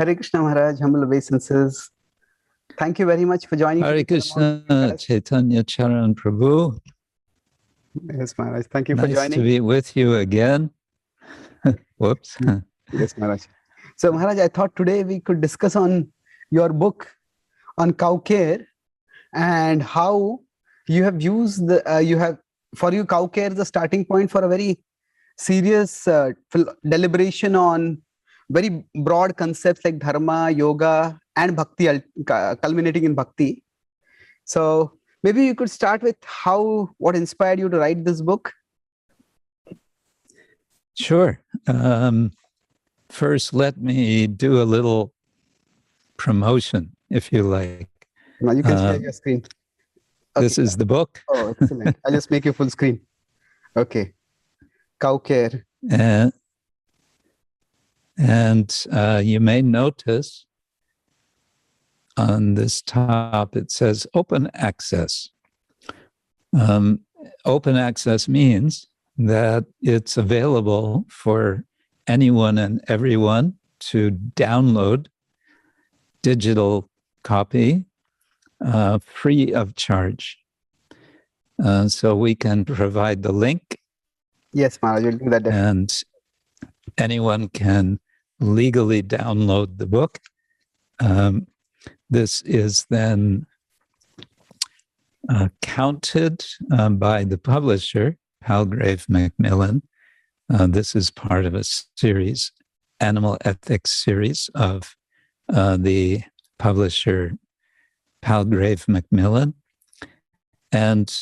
Hare Krishna Maharaj, humble obeisances. Thank you very much for joining. Hare Krishna, Chaitanya, Charan, Prabhu. Yes, Maharaj. Thank you nice for joining. Nice to be with you again. Whoops. Yes, Maharaj. So, Maharaj, I thought today we could discuss on your book on cow care and how you have used the, for you, cow care is the starting point for a very serious deliberation on very broad concepts like Dharma, Yoga, and Bhakti, culminating in Bhakti. So maybe you could start with what inspired you to write this book? Sure. First, let me do a little promotion, if you like. Now you can share your screen. Okay. This is the book. Oh, excellent. I'll just make you full screen. Okay. Cow care. And you may notice on this top, it says open access. Open access means that it's available for anyone and everyone to download digital copy free of charge. So we can provide the link. Yes, Maharaj, we'll do that. Definitely. And anyone can legally download the book. This is then counted by the publisher, Palgrave Macmillan. This is part of a series, animal ethics series of the publisher Palgrave Macmillan. And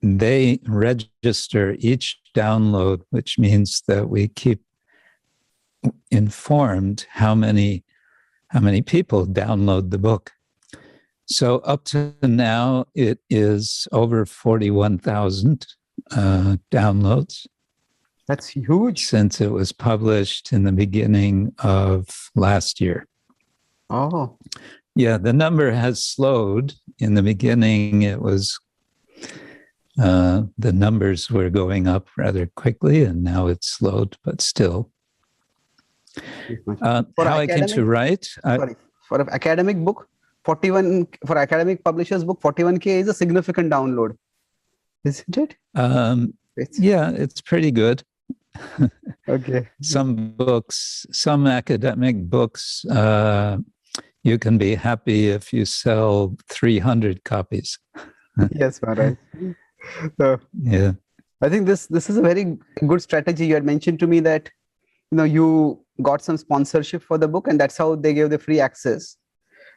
they register each download, which means that we keep informed how many people download the book. So up to now, it is over 41,000 downloads. That's huge. Since it was published in the beginning of last year. Oh. Yeah, the number has slowed. In the beginning, it was, the numbers were going up rather quickly, and now it's slowed, but still. How I came to write? For an academic book, 41, for academic publisher's book, 41K is a significant download. Isn't it? Yeah, it's pretty good. Okay. Some academic books, you can be happy if you sell 300 copies. Yes, Maharaj. So, yeah. I think this is a very good strategy. You had mentioned to me that you got some sponsorship for the book, and that's how they gave the free access.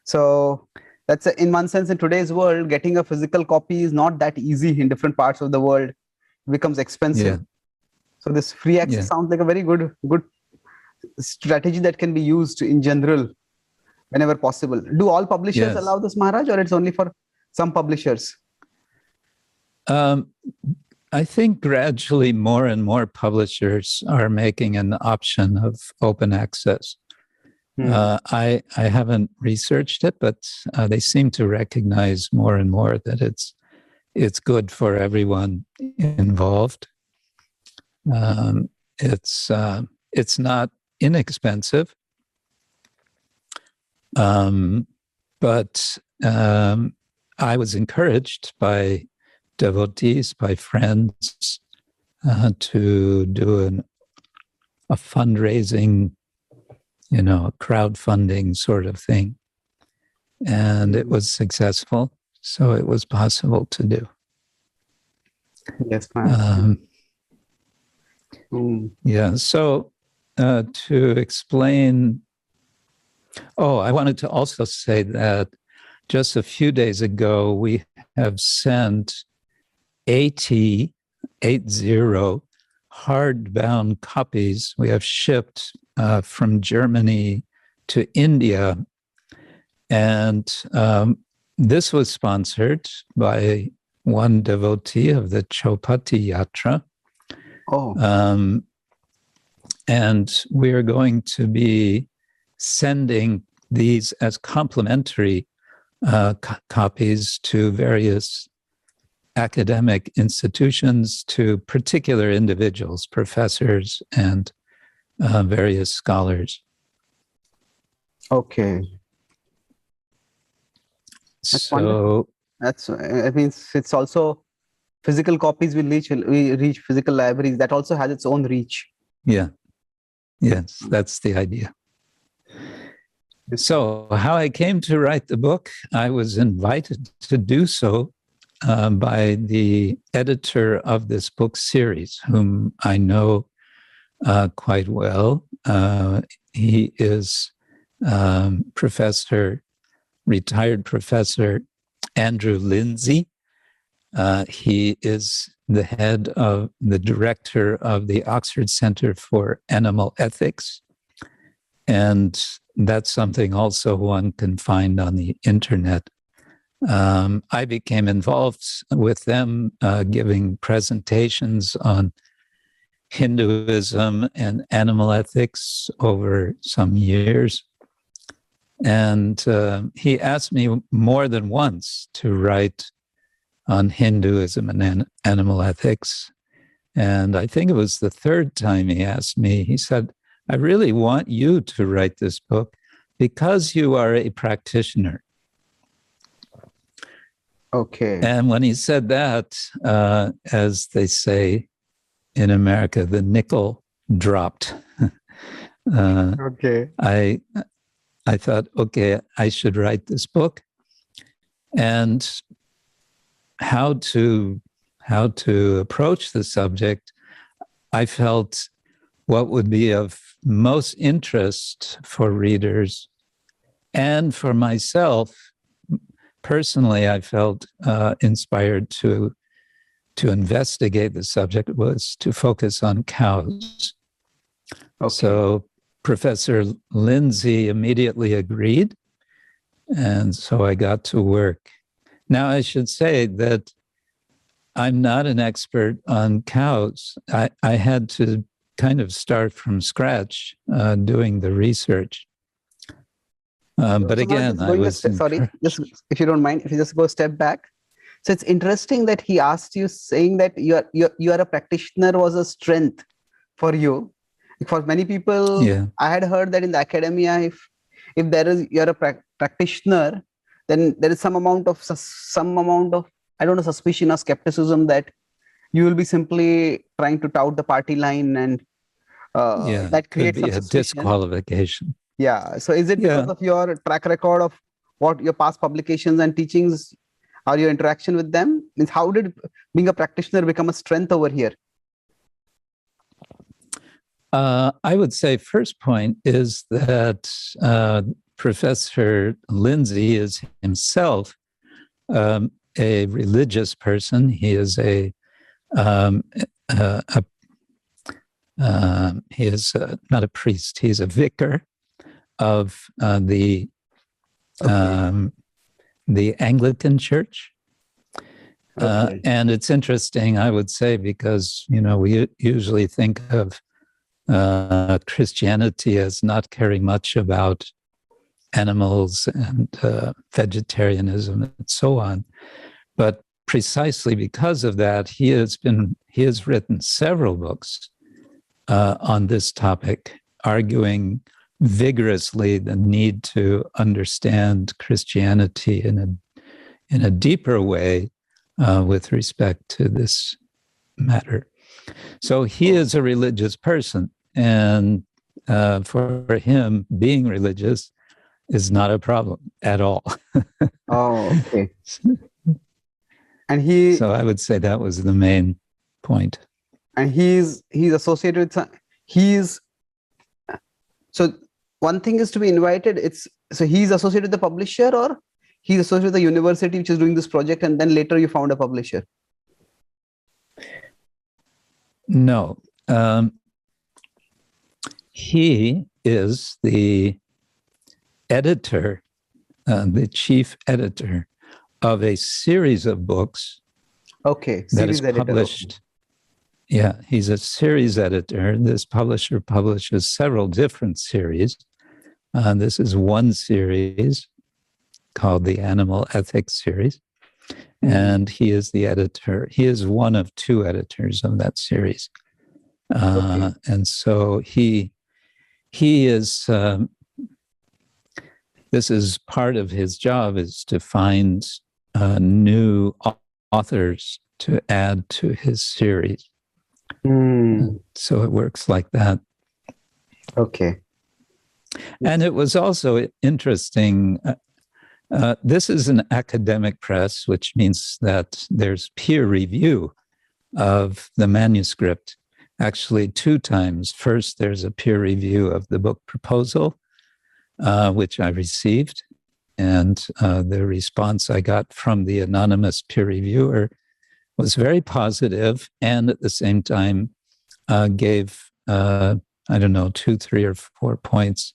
So that's in one sense, in today's world, getting a physical copy is not that easy in different parts of the world. It becomes expensive. Yeah. So this free access sounds like a very good strategy that can be used in general whenever possible. Do all publishers allow this, Maharaj, or it's only for some publishers? I think gradually more and more publishers are making an option of open access. I haven't researched it, but they seem to recognize more and more that it's good for everyone involved. It's not inexpensive, but I was encouraged by devotees, by friends, to do a fundraising, a crowdfunding sort of thing. And it was successful, so it was possible to do. Yes, ma'am. Yeah, so to explain, I wanted to also say that just a few days ago, we have sent 80 hardbound copies we have shipped from Germany to India. And this was sponsored by one devotee of the Chaupati Yatra. And we are going to be sending these as complimentary copies to various academic institutions, to particular individuals, professors, and various scholars. Okay. That's wonderful. That's, I mean, it's also physical copies will reach physical libraries. That also has its own reach. Yeah. Yes, that's the idea. So how I came to write the book, I was invited to do so by the editor of this book series, whom I know quite well. He is retired professor Andrew Lindsay. He is the director of the Oxford Center for Animal Ethics. And that's something also one can find on the internet. I became involved with them giving presentations on Hinduism and animal ethics over some years. And he asked me more than once to write on Hinduism and animal ethics. And I think it was the third time he asked me, he said, I really want you to write this book because you are a practitioner. Okay. And when he said that, as they say in America, the nickel dropped. Okay. I thought, okay, I should write this book. And how to approach the subject, I felt what would be of most interest for readers and for myself. Personally, I felt inspired to investigate the subject was to focus on cows. Okay. So Professor Lindsay immediately agreed, and so I got to work. Now, I should say that I'm not an expert on cows. I had to kind of start from scratch doing the research. But again, I was... Sorry, just if you don't mind, if you just go a step back. So it's interesting that he asked you, saying that you are a practitioner was a strength for you. For many people, yeah. I had heard that in the academia, if you're a practitioner, then there is some amount of I don't know, suspicion or skepticism that you will be simply trying to tout the party line, and that creates could be some a suspicion. Disqualification. Yeah. So is it because of your track record of what your past publications and teachings or your interaction with them? Means how did being a practitioner become a strength over here? I would say first point is that Professor Lindsay is himself a religious person. He is he is not a priest. He's a vicar of the Anglican Church. Okay. And it's interesting, I would say, because we usually think of Christianity as not caring much about animals and vegetarianism and so on. But precisely because of that, he has written several books on this topic, arguing vigorously the need to understand Christianity in a deeper way with respect to this matter. So he is a religious person, and for him, being religious is not a problem at all. Oh, okay. And so I would say that was the main point. And he's associated with so one thing is to be invited. So he's associated with the publisher, or he's associated with the university which is doing this project, and then later you found a publisher? No. He is the editor, the chief editor of a series of books. Okay. That is published. Editor. Yeah, he's a series editor. This publisher publishes several different series. This is one series called the Animal Ethics series. And he is the editor. He is one of two editors of that series. Okay. And so he is this is part of his job, is to find new authors to add to his series. So it works like that. Okay. And it was also interesting. This is an academic press, which means that there's peer review of the manuscript. Actually, 2 times. First, there's a peer review of the book proposal, which I received. And the response I got from the anonymous peer reviewer was very positive, and at the same time gave, 2, 3, or 4 points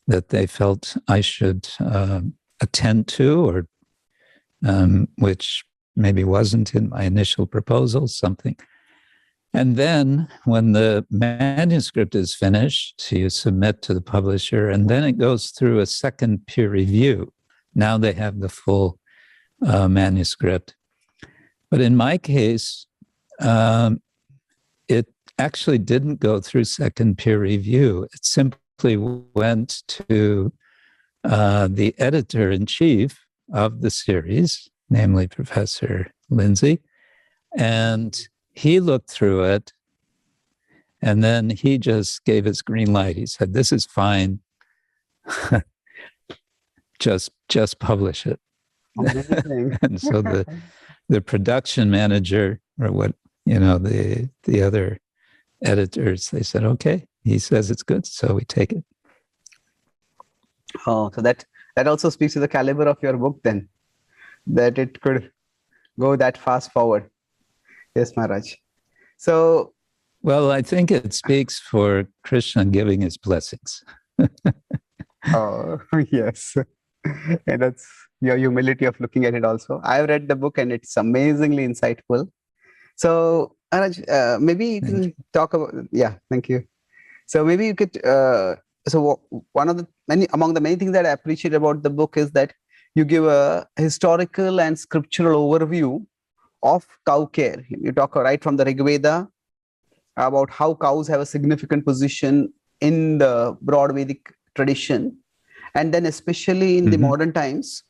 that they felt I should attend to, or which maybe wasn't in my initial proposal, something. And then when the manuscript is finished, you submit to the publisher, and then it goes through a second peer review. Now they have the full manuscript. But in my case, it actually didn't go through second peer review. It simply went to the editor-in-chief of the series, namely Professor Lindsay, and he looked through it, and then he just gave his green light. He said, "This is fine. just publish it." And so the production manager, or the other editors, they said, "Okay, he says it's good, so we take it." Oh, so that also speaks to the caliber of your book then, that it could go that fast forward. Yes, Maharaj. So, well, I think it speaks for Krishna giving his blessings. Oh, yes. And that's your humility of looking at it also. I've read the book and it's amazingly insightful. So, Maharaj, maybe you can talk about, thank you. So maybe you could, among the many things that I appreciate about the book is that you give a historical and scriptural overview of cow care. You talk right from the Rig Veda about how cows have a significant position in the broad Vedic tradition, and then especially in the modern times,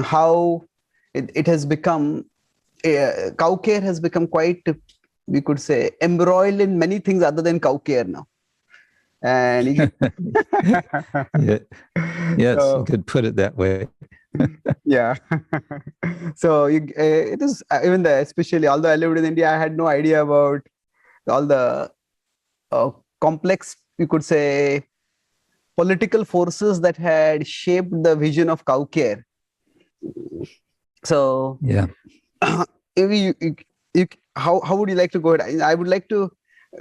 how it has become, cow care has become quite, we could say, embroiled in many things other than cow care now. And yes, you could put it that way. Yeah. So it is even especially, although I lived in India, I had no idea about all the complex, you could say, political forces that had shaped the vision of cow care. So yeah, how would you like to go ahead? I would like to.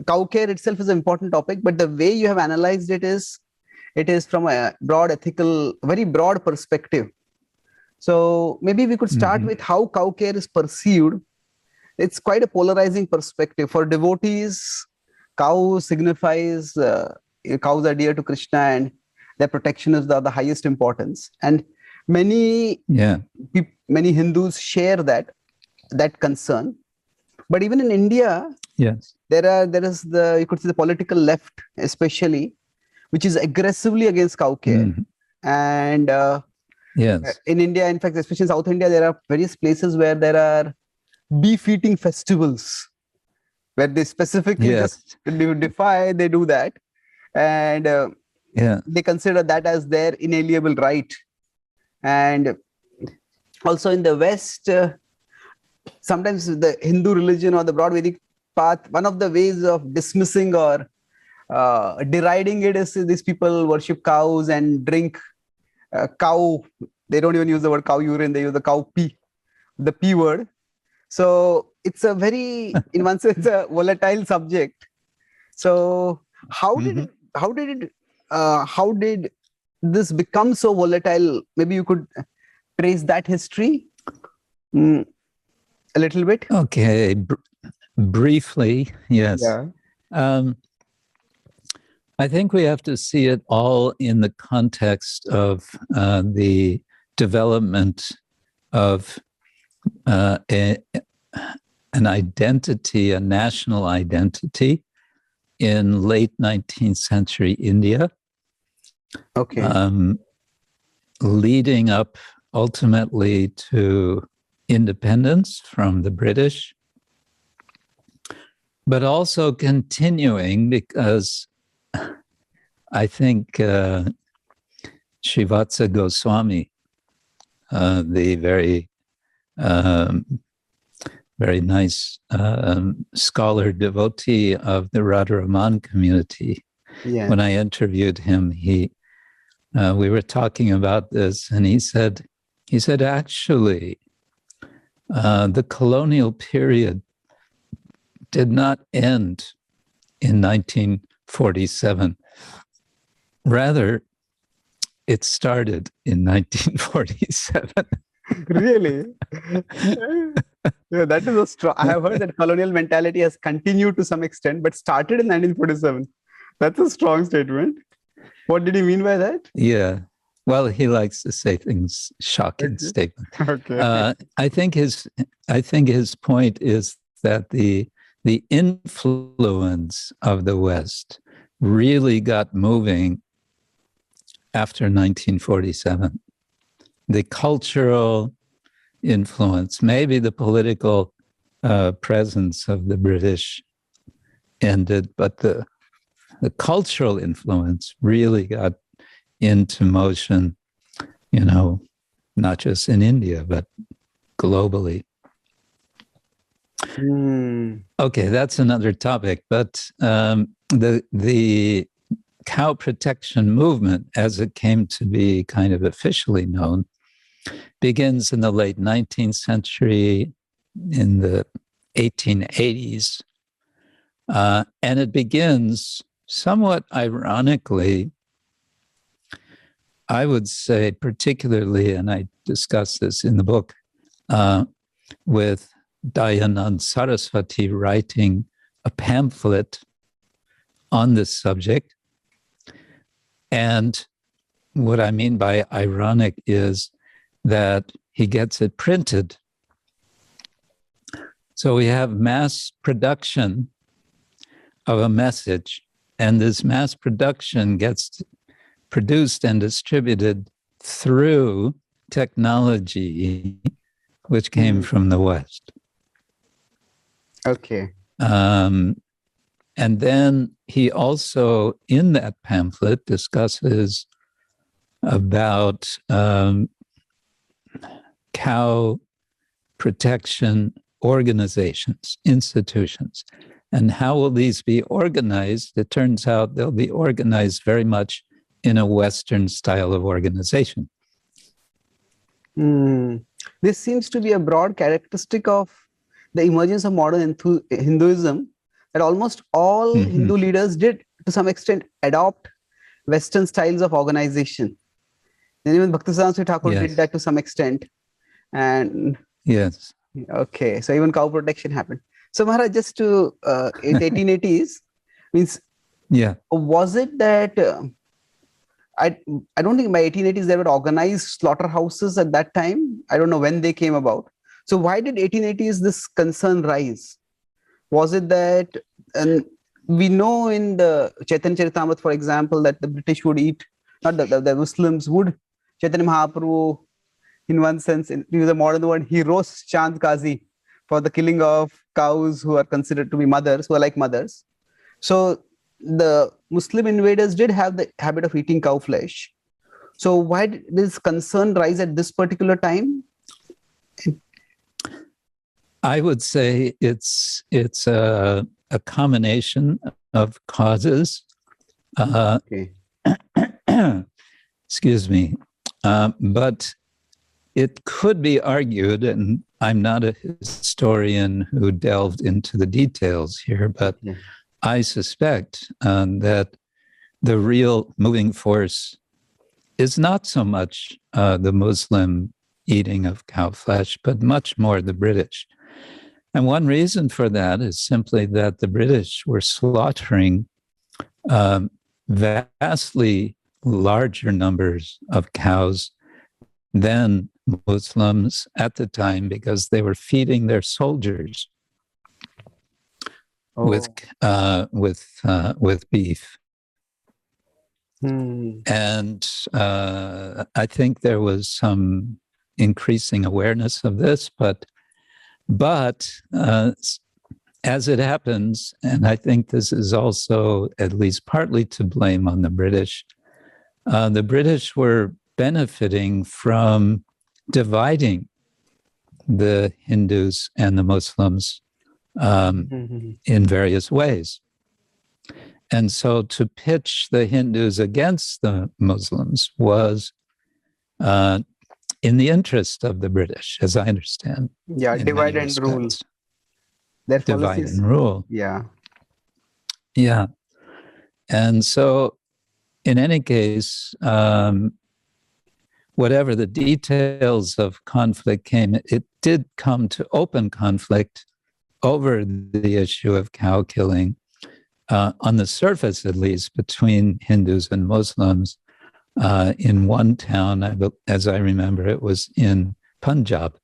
Cow care itself is an important topic, but the way you have analyzed it is from a broad ethical, very broad perspective. So maybe we could start with how cow care is perceived. It's quite a polarizing perspective. For devotees, cow signifies, cows are dear to Krishna and their protection is the highest importance. And many Hindus share that concern. But even in India, yes, there is you could say the political left, especially, which is aggressively against cow care. And yes, in India, in fact, especially in South India, there are various places where there are beef eating festivals where they specifically just defy, they do that. And they consider that as their inalienable right. And also in the West, sometimes the Hindu religion or the broad Vedic path, one of the ways of dismissing or deriding it is these people worship cows and drink cow. They don't even use the word cow urine, they use the cow pee, the P word. So it's a very, in one sense, a volatile subject. So how did this become so volatile? Maybe you could trace that history a little bit. Okay, briefly, yes. I think we have to see it all in the context of the development of an identity, a national identity in late 19th century India. Okay. leading up ultimately to independence from the British, but also continuing because I think Shivatsa Goswami, the very nice scholar devotee of the Radharaman community, when I interviewed him, we were talking about this, and he said actually, the colonial period did not end in 1947. Rather, it started in 1947. Really? Yeah, that is a strong. I have heard that colonial mentality has continued to some extent, but started in 1947. That's a strong statement. What did he mean by that? Yeah. Well, he likes to say things, shocking statements. Okay. I think his point is that the influence of the West really got moving after 1947. The cultural influence, maybe the political presence of the British ended, but the cultural influence really got into motion, not just in India, but globally. Okay, that's another topic, but the cow protection movement, as it came to be kind of officially known, begins in the late 19th century, in the 1880s, and it begins somewhat ironically, I would say, particularly, and I discuss this in the book, with Dayanand Saraswati writing a pamphlet on this subject. And what I mean by ironic is that he gets it printed. So we have mass production of a message, and this mass production gets produced and distributed through technology which came from the West. Okay. And then he also, in that pamphlet, discusses about cow protection organizations, institutions. And how will these be organized? It turns out they'll be organized very much in a Western style of organization. This seems to be a broad characteristic of the emergence of modern Hinduism, that almost all Hindu leaders did, to some extent, adopt Western styles of organization. And even Bhaktivedanta Swami Prabhupada did that to some extent. And okay, so even cow protection happened. So Maharaj, just to in 1880s, means was it that I don't think by 1880s there were organized slaughterhouses at that time. I don't know when they came about. So why did 1880s this concern rise? Was it that, and we know in the Chaitanya Charitamrita, for example, that the British would eat, not the Muslims would, Chaitanya Mahaprabhu, in one sense, in the modern word, he roasts Chand Kazi for the killing of cows who are considered to be mothers, who are like mothers. So the Muslim invaders did have the habit of eating cow flesh. So why did this concern rise at this particular time? I would say it's a combination of causes. Excuse me. But it could be argued, and I'm not a historian who delved into the details here, but I suspect that the real moving force is not so much the Muslim eating of cow flesh, but much more the British. And one reason for that is simply that the British were slaughtering vastly larger numbers of cows than Muslims at the time, because they were feeding their soldiers with beef. And I think there was some increasing awareness of this, but as it happens, and I think this is also at least partly to blame on the British were benefiting from dividing the Hindus and the Muslims in various ways. And so to pitch the Hindus against the Muslims was in the interest of the British, as I understand. Yeah, divide and rule. Their divide policies. And rule. Yeah. Yeah. And so in any case, whatever the details of conflict came, it did come to open conflict over the issue of cow killing, on the surface at least, between Hindus and Muslims. In one town, as I remember, it was in Punjab.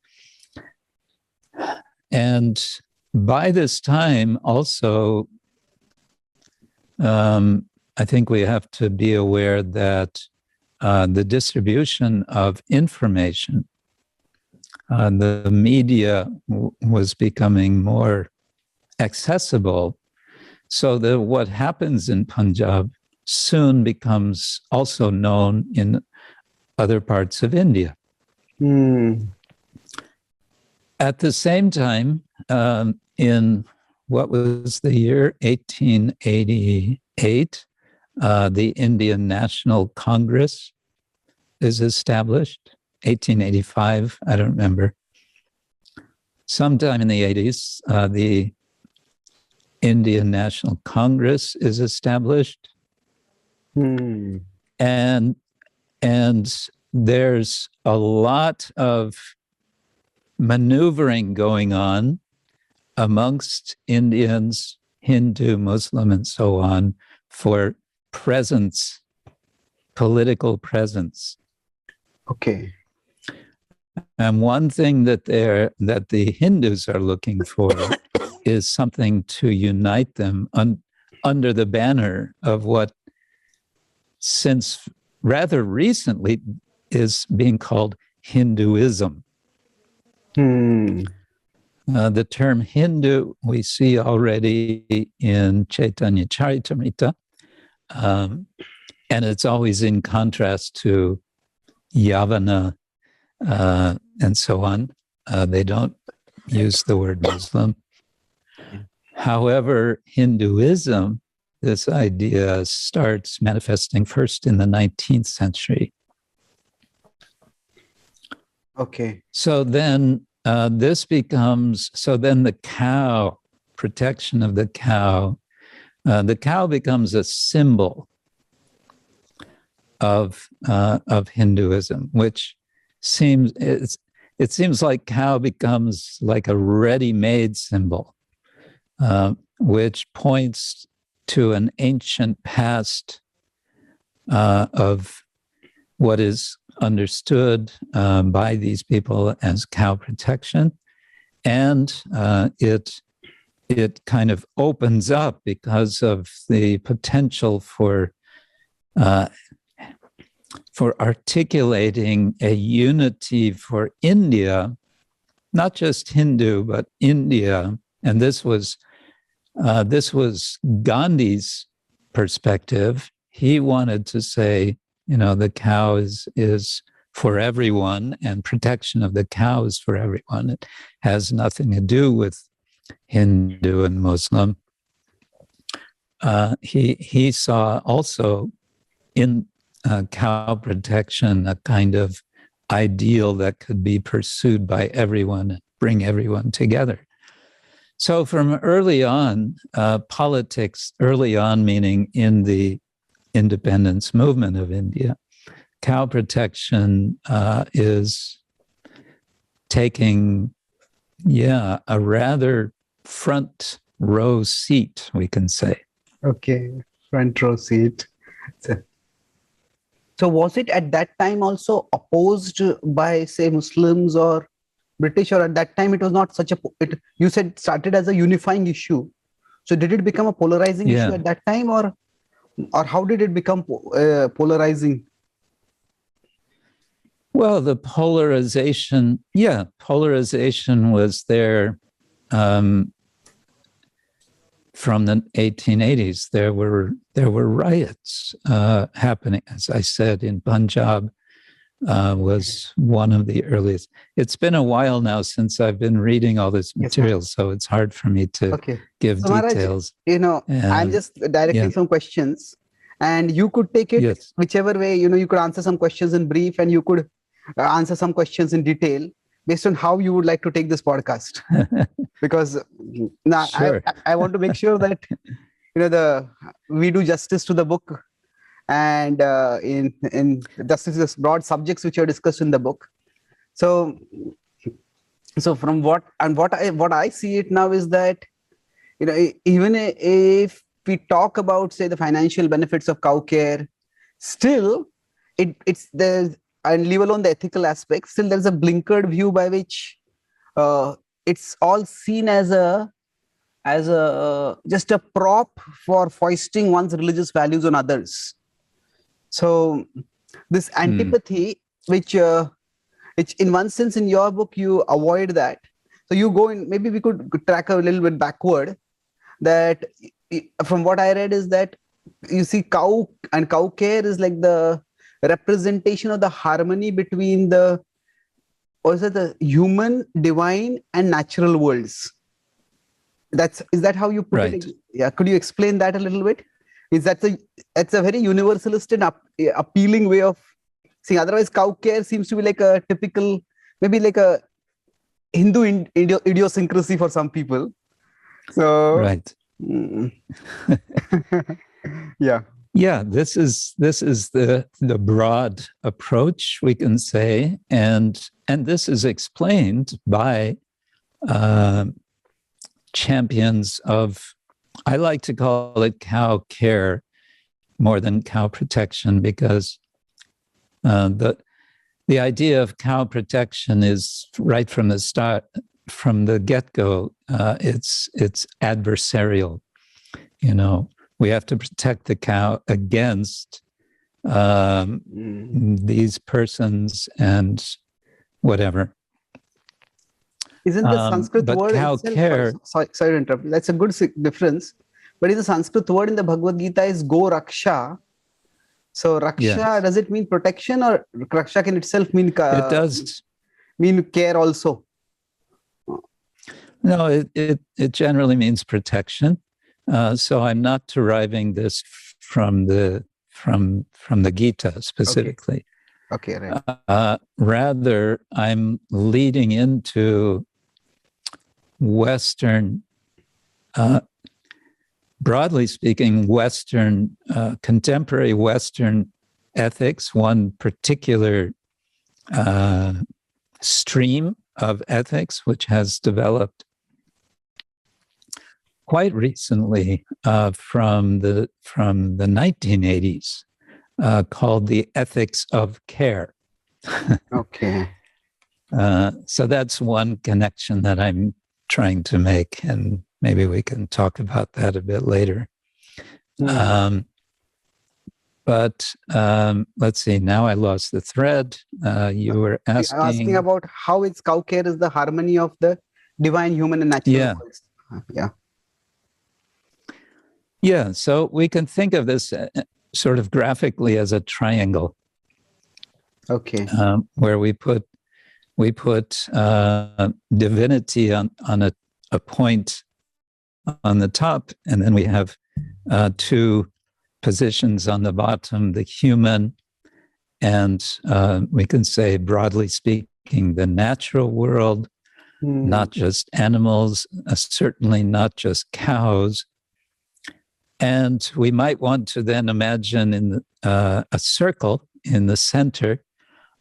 And by this time also, I think we have to be aware that the distribution of information, the media was becoming more accessible, so that what happens in Punjab soon becomes also known in other parts of India. At the same time, in what was the year 1888, the Indian National Congress is established. 1885, I don't remember. Sometime in the 80s, the Indian National Congress is established. And there's a lot of maneuvering going on amongst Indians, Hindu, Muslim, and so on, for presence, political presence. Okay. And one thing that the Hindus are looking for is something to unite them under the banner of what, since rather recently, is being called Hinduism. The term Hindu we see already in Chaitanya Charitamrita, and it's always in contrast to Yavana and so on. They don't use the word Muslim. However, Hinduism, this idea starts manifesting first in the 19th century. Okay. So then the cow, protection of the cow becomes a symbol of Hinduism, which it seems like cow becomes like a ready-made symbol, which points to an ancient past of what is understood by these people as cow protection, and it kind of opens up because of the potential for articulating a unity for India, not just Hindu but India. And this was Gandhi's perspective. He wanted to say, the cow is for everyone, and protection of the cow is for everyone. It has nothing to do with Hindu and Muslim. He saw also in cow protection a kind of ideal that could be pursued by everyone, bring everyone together. So from early on, politics, early on meaning in the independence movement of India, cow protection is taking, a rather front row seat, we can say. Okay, front row seat. So was it at that time also opposed by, say, Muslims or British, or at that time it was not such you said started as a unifying issue. So did it become a polarizing issue at that time, or or how did it become polarizing? Well, the polarization was there from the 1880s. There were riots happening, as I said, in Punjab. Was one of the earliest. It's been a while now since I've been reading all this material, so it's hard for me to give details. Maharaj, I'm just directing some questions, and you could take it whichever way. You could answer some questions in brief, and you could answer some questions in detail based on how you would like to take this podcast. Because now I want to make sure that we do justice to the book. And in this broad subjects which are discussed in the book. So from what I see it now is that even if we talk about, say, the financial benefits of cow care, still it's there, and leave alone the ethical aspects, still there's a blinkered view by which it's all seen as just a prop for foisting one's religious values on others. So this antipathy, which in one sense in your book you avoid that. So you go in, maybe we could track a little bit backward, that from what I read is that you see cow care is like the representation of the harmony between the human, divine and natural worlds. Is that how you put it? Yeah. Could you explain that a little bit? That's a very universalist and appealing way of seeing. Otherwise, cow care seems to be like a typical, maybe like a Hindu idiosyncrasy for some people. So yeah. This is the broad approach, we can say, and this is explained by champions of, I like to call it cow care more than cow protection, because the idea of cow protection is right from the start, from the get-go. It's adversarial. We have to protect the cow against these persons and whatever. Isn't the Sanskrit word cow itself, care? Sorry to interrupt. That's a good difference. But in the Sanskrit word in the Bhagavad-Gītā is go raksha. So raksha, does it mean protection, or raksha can itself mean? It does mean care also. No, it generally means protection. So I'm not deriving this from the Gita specifically. Okay, right. Rather, I'm leading into Western, broadly speaking, Western, contemporary Western ethics, one particular stream of ethics which has developed quite recently from the 1980s, called the ethics of care. Okay. So that's one connection that I'm trying to make, and maybe we can talk about that a bit later. But let's see, now I lost the thread. You were asking about how it's cow care is the harmony of the divine, human and natural worlds. Yeah, so we can think of this sort of graphically as a triangle. Okay. Where we put divinity on a point on the top, and then we have two positions on the bottom, the human, and we can say, broadly speaking, the natural world, not just animals, certainly not just cows. And we might want to then imagine a circle in the center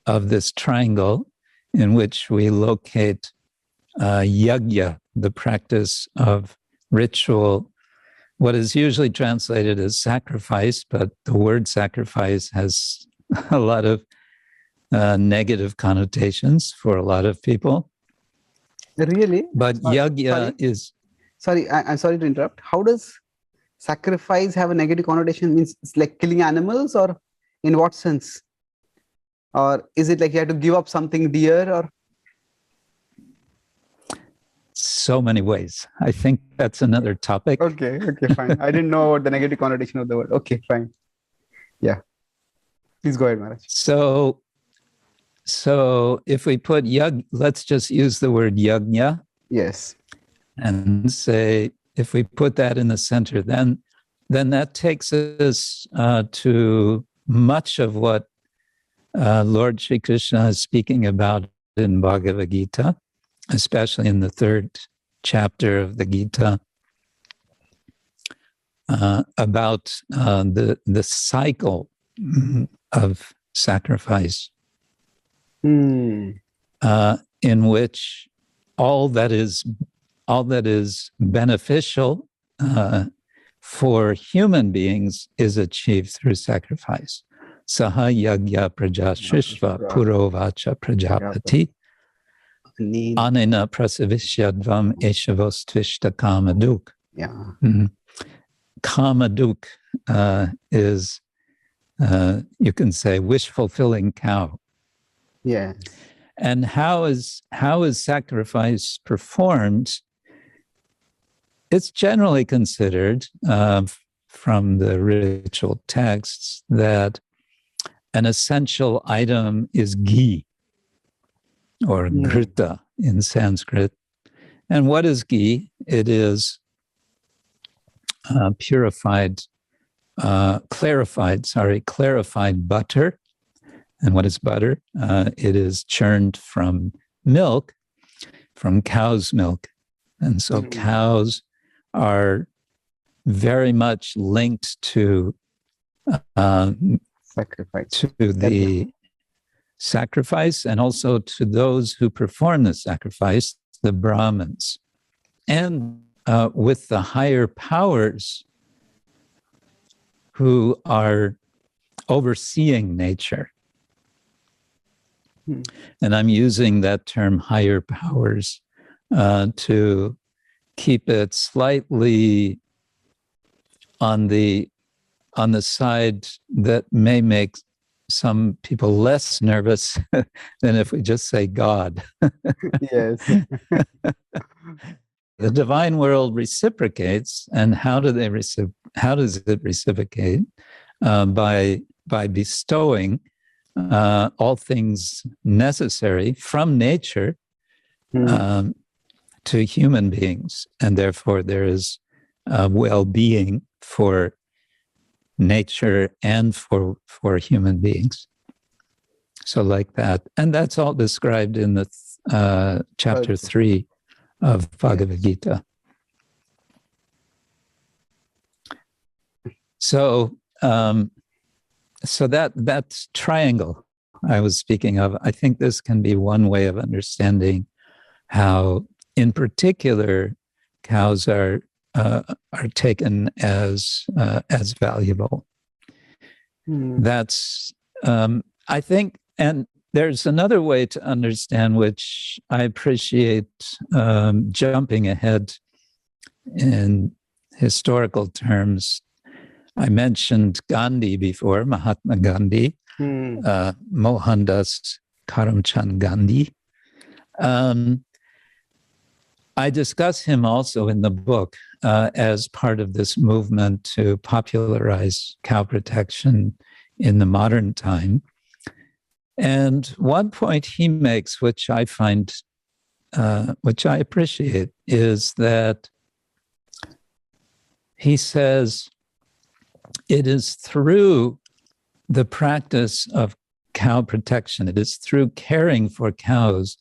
of this triangle, in which we locate yajna, the practice of ritual, what is usually translated as sacrifice, but the word sacrifice has a lot of negative connotations for a lot of people. Really? But yajna is... Sorry, I'm sorry to interrupt. How does sacrifice have a negative connotation? Means it's like killing animals, or in what sense? Or is it like you have to give up something dear? Or so many ways. I think that's another topic. okay, fine. I didn't know about the negative connotation of the word. Okay, fine. Yeah. Please go ahead, Maharaj. So if we put let's just use the word yajna. Yes. And say, if we put that in the center, then that takes us to much of what Lord Shri Krishna is speaking about in Bhagavad-Gītā, especially in the 3rd chapter of the Gita, about the cycle of sacrifice, in which all that is beneficial for human beings is achieved through sacrifice. Saha yagya prajashishva purovacha prajapati anena prasavishyadvam eshavostvishta kamaduk. Yeah. Kamaduk is, you can say, wish-fulfilling cow. Yes. And how is sacrifice performed? It's generally considered from the ritual texts that an essential item is ghee, or ghruta in Sanskrit. And what is ghee? It is clarified butter. And what is butter? It is churned from milk, from cow's milk. And so cows are very much linked to sacrifice, to the sacrifice, and also to those who perform the sacrifice, the Brahmins, and with the higher powers who are overseeing nature. And I'm using that term higher powers to keep it slightly on the side that may make some people less nervous than if we just say God. Yes. The divine world reciprocates, and how does it reciprocate? By bestowing all things necessary from nature to human beings, and therefore there is well-being for nature and for human beings. So like that, and that's all described in the chapter 3 of Bhagavad-Gītā. So that triangle I was speaking of, I think this can be one way of understanding how, in particular, cows are taken as valuable. That's I think, and there's another way to understand, which I appreciate, jumping ahead in historical terms. I mentioned Gandhi before, Mahatma Gandhi, Mohandas Karamchand Gandhi. I discuss him also in the book as part of this movement to popularize cow protection in the modern time. And one point he makes, which I find, which I appreciate, is that he says it is through the practice of cow protection, it is through caring for cows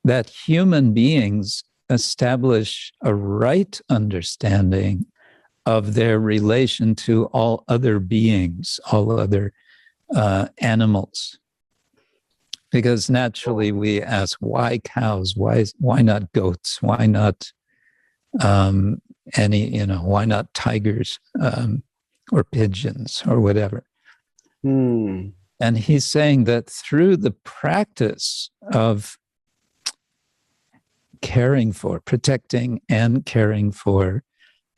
that human beings establish a right understanding of their relation to all other beings, all other animals. Because naturally we ask, why cows? Why not goats? Why not why not tigers or pigeons or whatever? And he's saying that through the practice of protecting and caring for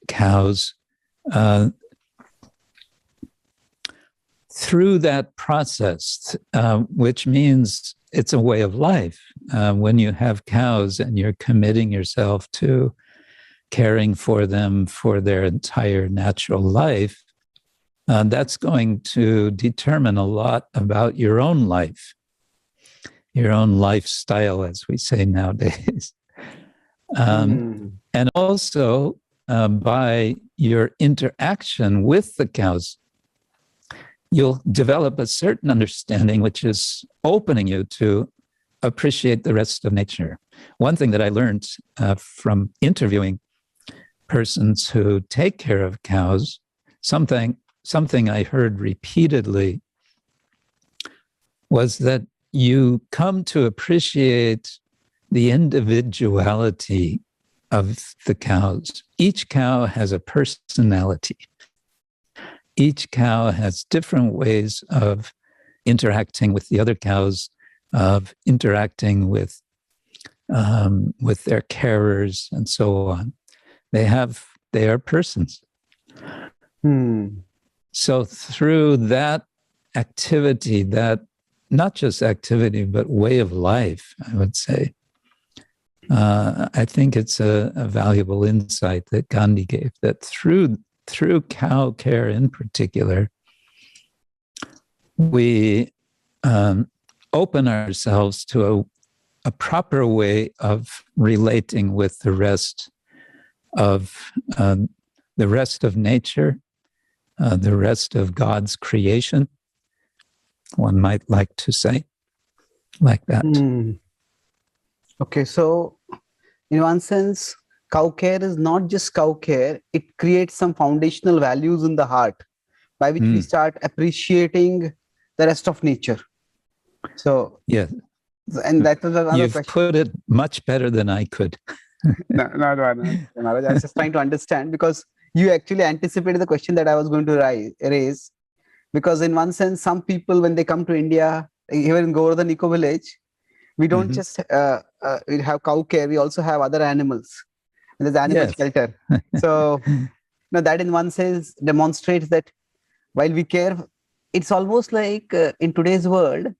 cows, through that process, which means it's a way of life. When you have cows and you're committing yourself to caring for them for their entire natural life, that's going to determine a lot about your own life, your own lifestyle, as we say nowadays. And also by your interaction with the cows, you'll develop a certain understanding which is opening you to appreciate the rest of nature. One thing that I learned from interviewing persons who take care of cows, something I heard repeatedly, was that you come to appreciate the individuality of the cows. Each cow has a personality. Each cow has different ways of interacting with the other cows, of interacting with their carers, and so on. They are persons. So through that activity, that not just activity, but way of life, I would say, I think it's a valuable insight that Gandhi gave, that through cow care in particular, we open ourselves to a proper way of relating with the rest of nature, the rest of God's creation, one might like to say, like that. Okay, so in one sense, cow care is not just cow care, it creates some foundational values in the heart by which we start appreciating the rest of nature. So, yeah. And that was another You've question. put it much better than I could. No, Maharaj, I was just trying to understand, because you actually anticipated the question that I was going to raise. Because in one sense, some people, when they come to India, even in Govardhan Eco Village, we don't just we have cow care, we also have other animals. And there's animal shelter. So that in one sense demonstrates that while we care, it's almost like in today's world,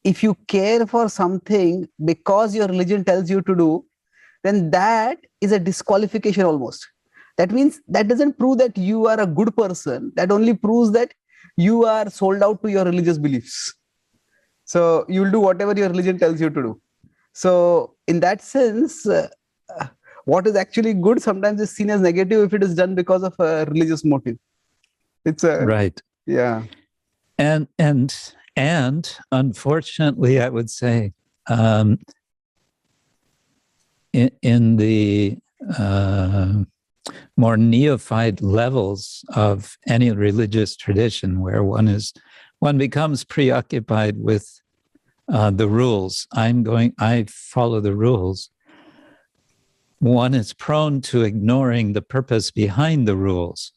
if you care for something because your religion tells you to do, then that is a disqualification almost. That means that doesn't prove that you are a good person. That only proves that you are sold out to your religious beliefs. So you will do whatever your religion tells you to do. So in that sense, what is actually good sometimes is seen as negative if it is done because of a religious motive. It's a right. Yeah. And unfortunately, I would say, in the more neophyte levels of any religious tradition, where one becomes preoccupied with the rules. I follow the rules. One is prone to ignoring the purpose behind the rules.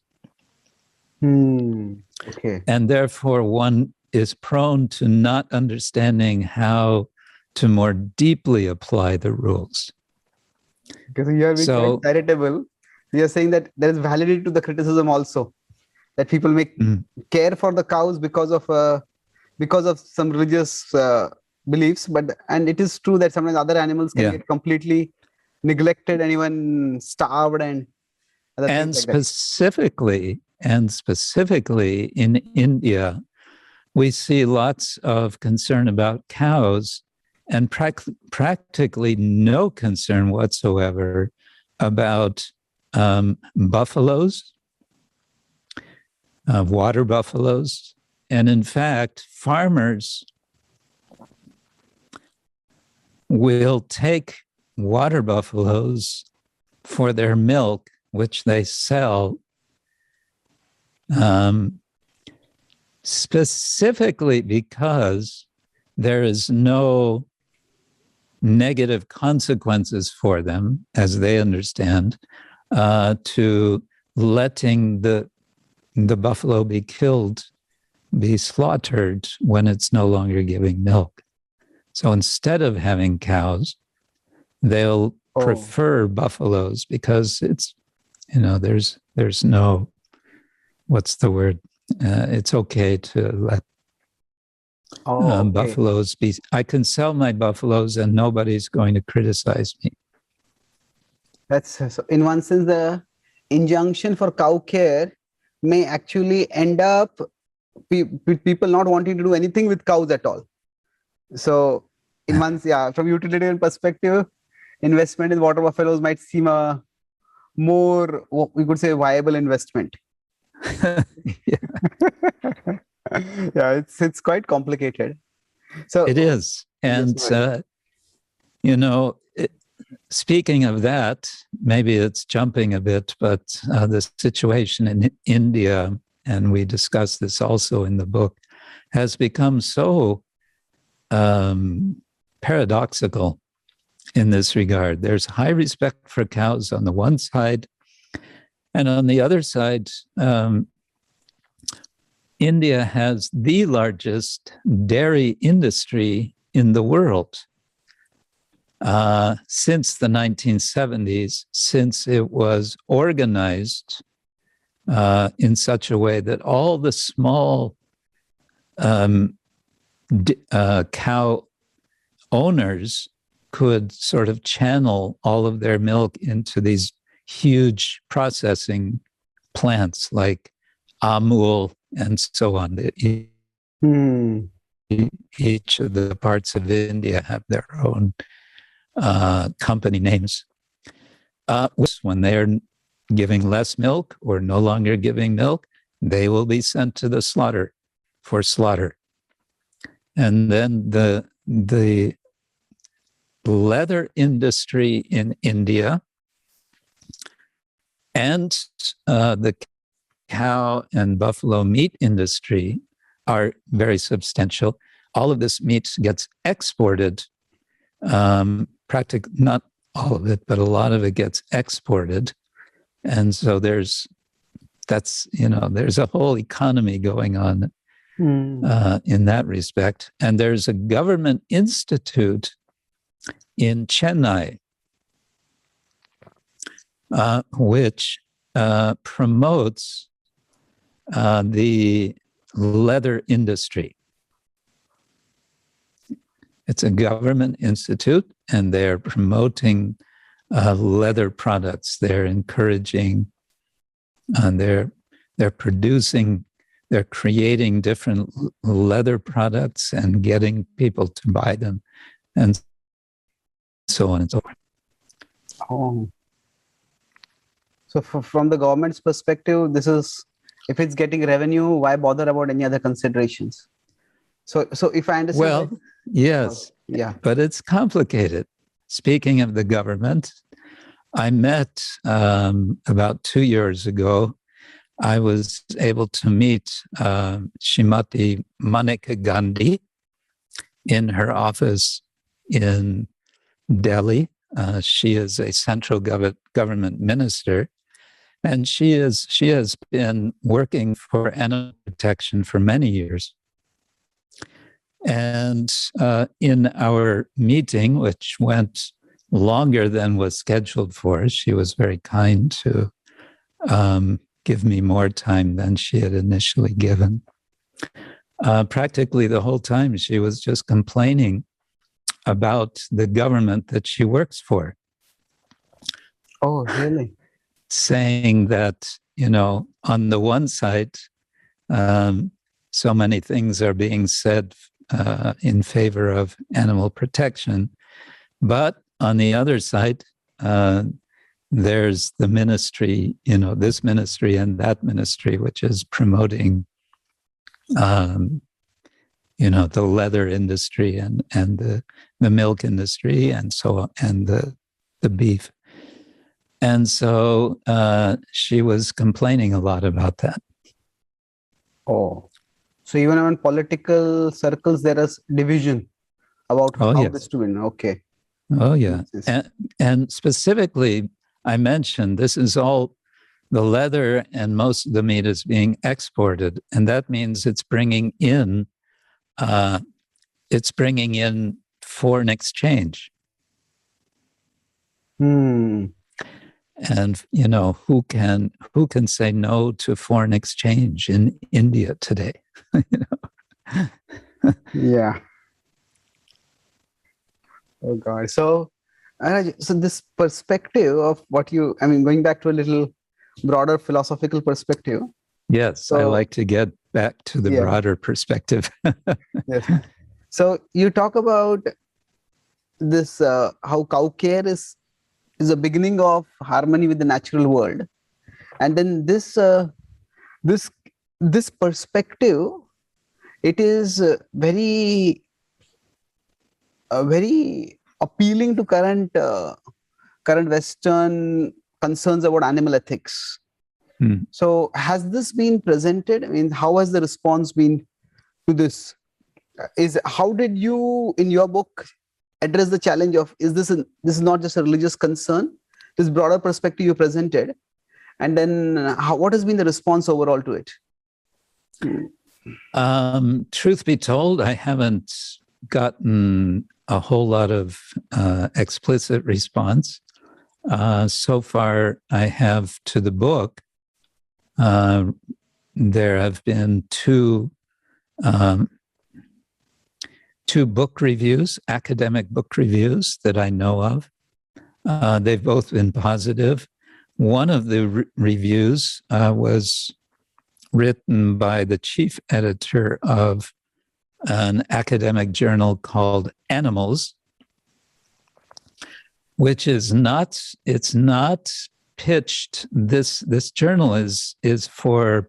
Okay. And therefore, one is prone to not understanding how to more deeply apply the rules. Because you are being quite charitable. You are saying that there is validity to the criticism also, that people make care for the cows because of some religious beliefs, and it is true that sometimes other animals can get completely neglected and even starved and other things like that. And specifically in India, we see lots of concern about cows and practically no concern whatsoever about buffaloes, water buffaloes. And in fact, farmers will take water buffaloes for their milk, which they sell specifically because there is no negative consequences for them, as they understand, to letting the buffalo be killed, be slaughtered when it's no longer giving milk. So instead of having cows, they'll prefer buffaloes because it's, there's no what's the word? It's okay to let Okay. buffaloes be. I can sell my buffaloes and nobody's going to criticize me. That's so in one sense, the injunction for cow care may actually end up with people not wanting to do anything with cows at all. So in one, from utilitarian perspective, investment in water buffaloes might seem a more, what we could say, viable investment. Yeah, it's quite complicated. So it is. And, speaking of that, maybe it's jumping a bit, but the situation in India, and we discuss this also in the book, has become so paradoxical in this regard. There's high respect for cows on the one side, and on the other side, India has the largest dairy industry in the world since the 1970s, since it was organized in such a way that all the small cow owners could sort of channel all of their milk into these huge processing plants like Amul and so on. Each of the parts of India have their own company names. When they're giving less milk or no longer giving milk, they will be sent to the slaughter for slaughter. And then the leather industry in India and the cow and buffalo meat industry are very substantial. All of this meat gets exported, practically not all of it, but a lot of it gets exported. And so there's a whole economy going on in that respect. And there's a government institute in Chennai, which promotes the leather industry. It's a government institute, and they're promoting leather products. They're encouraging, and they're producing, they're creating different leather products and getting people to buy them, and so on and so forth. Oh. So from the government's perspective, this is, if it's getting revenue, why bother about any other considerations? So if I understand. Well, yes. Yeah. But it's complicated. Speaking of the government, I met about 2 years ago, I was able to meet Shrimati Maneka Gandhi in her office in Delhi. She is a central government minister, and she has been working for animal protection for many years. And in our meeting, which went longer than was scheduled for, she was very kind to give me more time than she had initially given. Practically the whole time, she was just complaining about the government that she works for. Oh, really? Saying that, on the one side, so many things are being said in favor of animal protection, but on the other side, there's the ministry, this ministry and that ministry, which is promoting, the leather industry and the milk industry and so on, and the beef. And so she was complaining a lot about that. Oh, so even in political circles, there is division about how this to win. Okay. Oh, yeah. And specifically, I mentioned this is all the leather, and most of the meat is being exported. And that means it's bringing in foreign exchange. And who can say no to foreign exchange in India today? Yeah. Oh God. So this perspective of what going back to a little broader philosophical perspective. Yes, I like to get back to the broader perspective. Yes. So you talk about this how cow care is a beginning of harmony with the natural world, and then this perspective, it is very appealing to current Western concerns about animal ethics. So has this been presented? I mean, how has the response been to this? How did you, in your book, address the challenge of this is not just a religious concern, this broader perspective you presented, and then what has been the response overall to it? Truth be told, I haven't gotten a whole lot of explicit response. So far, I have to the book. There have been two book reviews, academic book reviews that I know of. They've both been positive. One of the reviews was written by the chief editor of an academic journal called Animals, which is not, it's not pitched, this journal is for,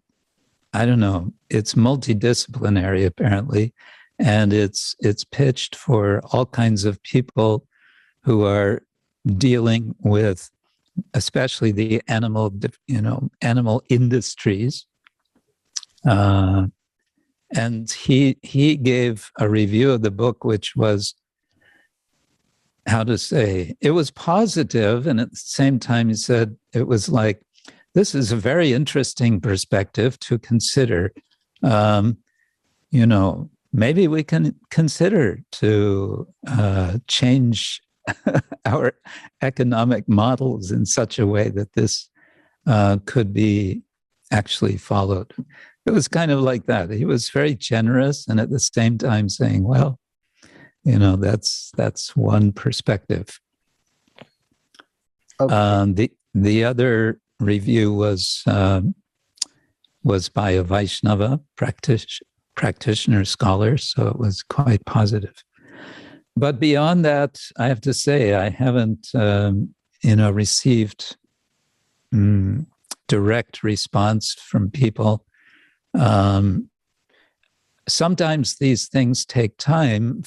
I don't know, it's multidisciplinary apparently, and it's pitched for all kinds of people who are dealing with especially the animal industries. And he gave a review of the book, which was, how to say, it was positive, and at the same time he said it was like, this is a very interesting perspective to consider. Maybe we can consider to change our economic models in such a way that this could be actually followed. It was kind of like that. He was very generous, and at the same time saying, well, that's one perspective. Okay. The other review was by a Vaishnava practitioner scholar, so it was quite positive. But beyond that, I have to say, I haven't received direct response from people. Sometimes these things take time,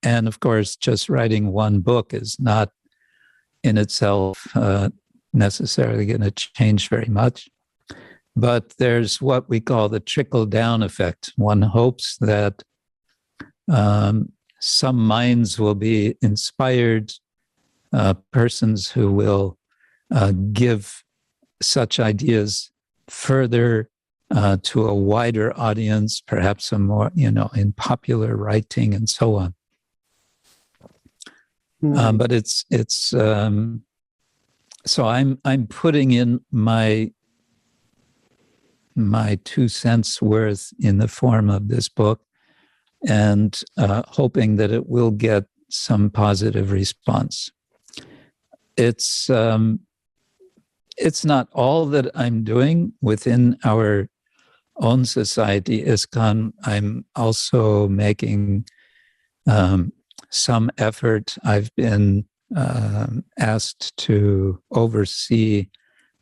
and of course, just writing one book is not in itself necessarily going to change very much. But there's what we call the trickle-down effect. One hopes that some minds will be inspired, persons who will give such ideas further to a wider audience, perhaps a more, in popular writing and so on. But it's so I'm putting in my 2 cents worth in the form of this book, and hoping that it will get some positive response. It's not all that I'm doing within our own society, ISKCON. I'm also making some effort. I've been asked to oversee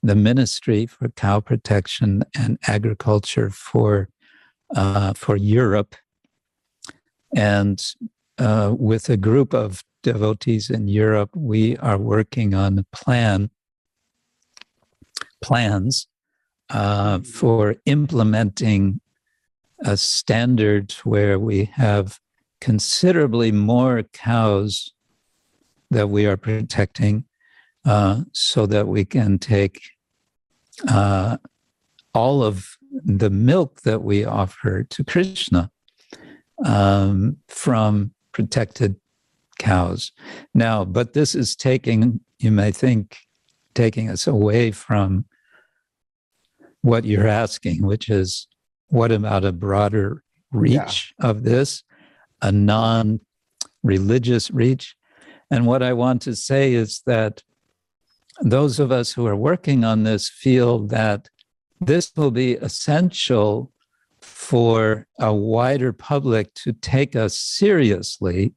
the Ministry for Cow Protection and Agriculture for Europe, and with a group of devotees in Europe, we are working on plans for implementing a standard where we have considerably more cows that we are protecting, so that we can take all of the milk that we offer to Krishna from protected cows. Now, but this is taking, you may think, taking us away from what you're asking, which is, what about a broader reach of this, a non-religious reach? And what I want to say is that those of us who are working on this feel that this will be essential for a wider public to take us seriously,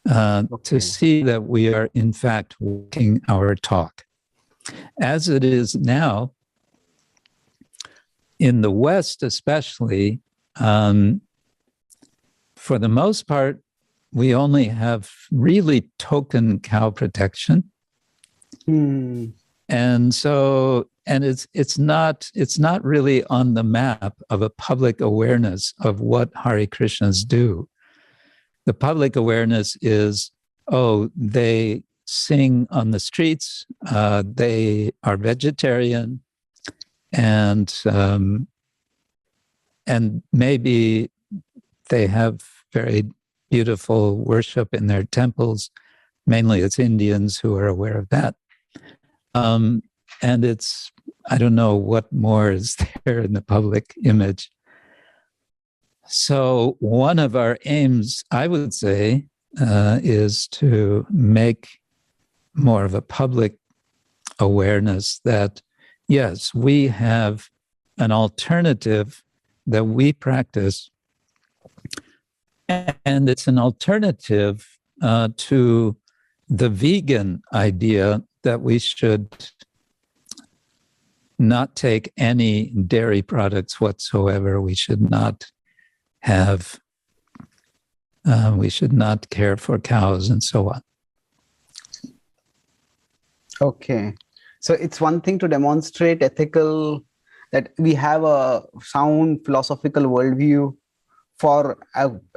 to see that we are in fact walking our talk. As it is now, in the West especially, for the most part, we only have really token cow protection. And so, and it's not really on the map of a public awareness of what Hare Krishnas do. The public awareness is, oh, they sing on the streets, they are vegetarian, and maybe they have very beautiful worship in their temples. Mainly it's Indians who are aware of that. And it's, I don't know what more is there in the public image. So one of our aims, I would say, is to make more of a public awareness that, yes, we have an alternative that we practice, and it's an alternative to the vegan idea that we should not take any dairy products whatsoever. We should not have, we should not care for cows and so on. Okay. So it's one thing to demonstrate ethical, that we have a sound philosophical worldview for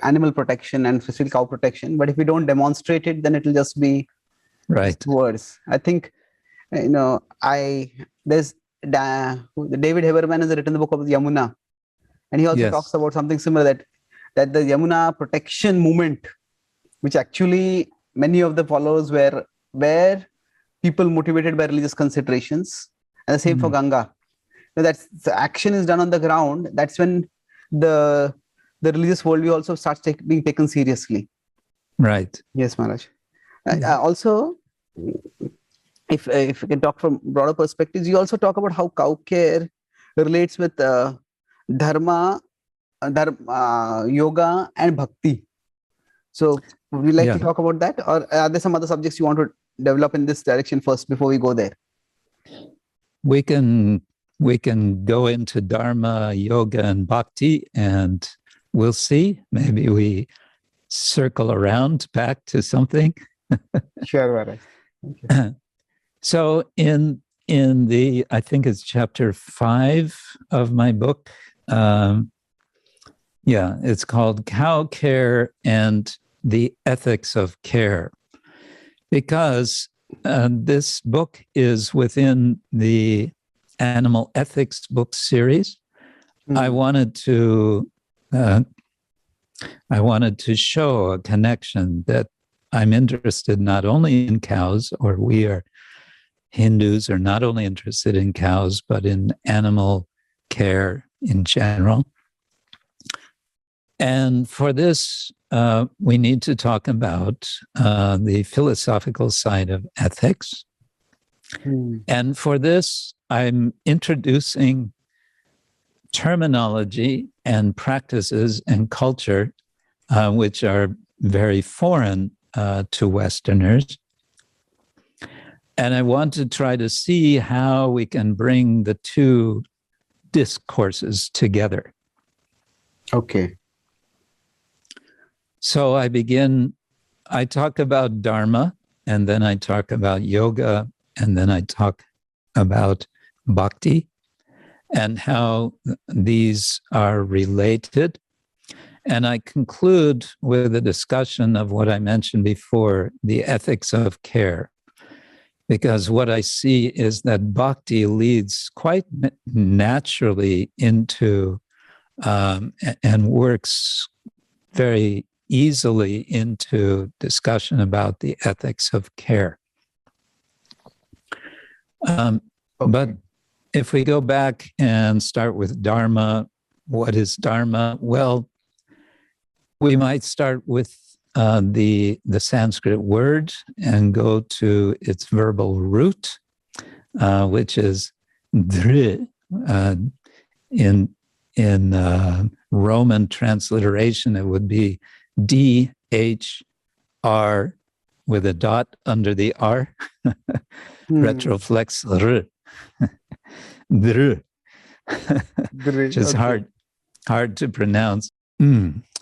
animal protection and especially cow protection. But if we don't demonstrate it, then it will just be words. I think, there's David Haberman has written the book of Yamuna, and he also talks about something similar, that the Yamuna protection movement, which actually many of the followers were people motivated by religious considerations, and the same for Ganga. That's the action is done on the ground. That's when the religious worldview also starts being taken seriously. Right. Yes, Maharaj. Also, if we can talk from broader perspectives, you also talk about how cow care relates with Dharma, yoga, and bhakti. So would we like to talk about that, or are there some other subjects you want to develop in this direction first before we go there? We can go into Dharma, yoga, and bhakti, and we'll see. Maybe we circle around back to something. Sure, Maharaj. Okay. So in the, I think it's chapter 5 of my book, it's called Cow Care and the Ethics of Care. Because this book is within the Animal Ethics book series. I wanted to show a connection that I'm interested not only in cows, or we are Hindus are not only interested in cows, but in animal care in general. And for this, we need to talk about the philosophical side of ethics. And for this, I'm introducing terminology and practices and culture which are very foreign to Westerners. And I want to try to see how we can bring the two discourses together. Okay. So I talk about Dharma, and then I talk about yoga, and then I talk about bhakti, and how these are related. And I conclude with a discussion of what I mentioned before, the ethics of care. Because what I see is that bhakti leads quite naturally into and works very easily into discussion about the ethics of care. But if we go back and start with Dharma, what is Dharma? Well, we might start with the Sanskrit word and go to its verbal root, which is dhr. In Roman transliteration, it would be D-H-R with a dot under the R, retroflex r, dhr, which is hard to pronounce.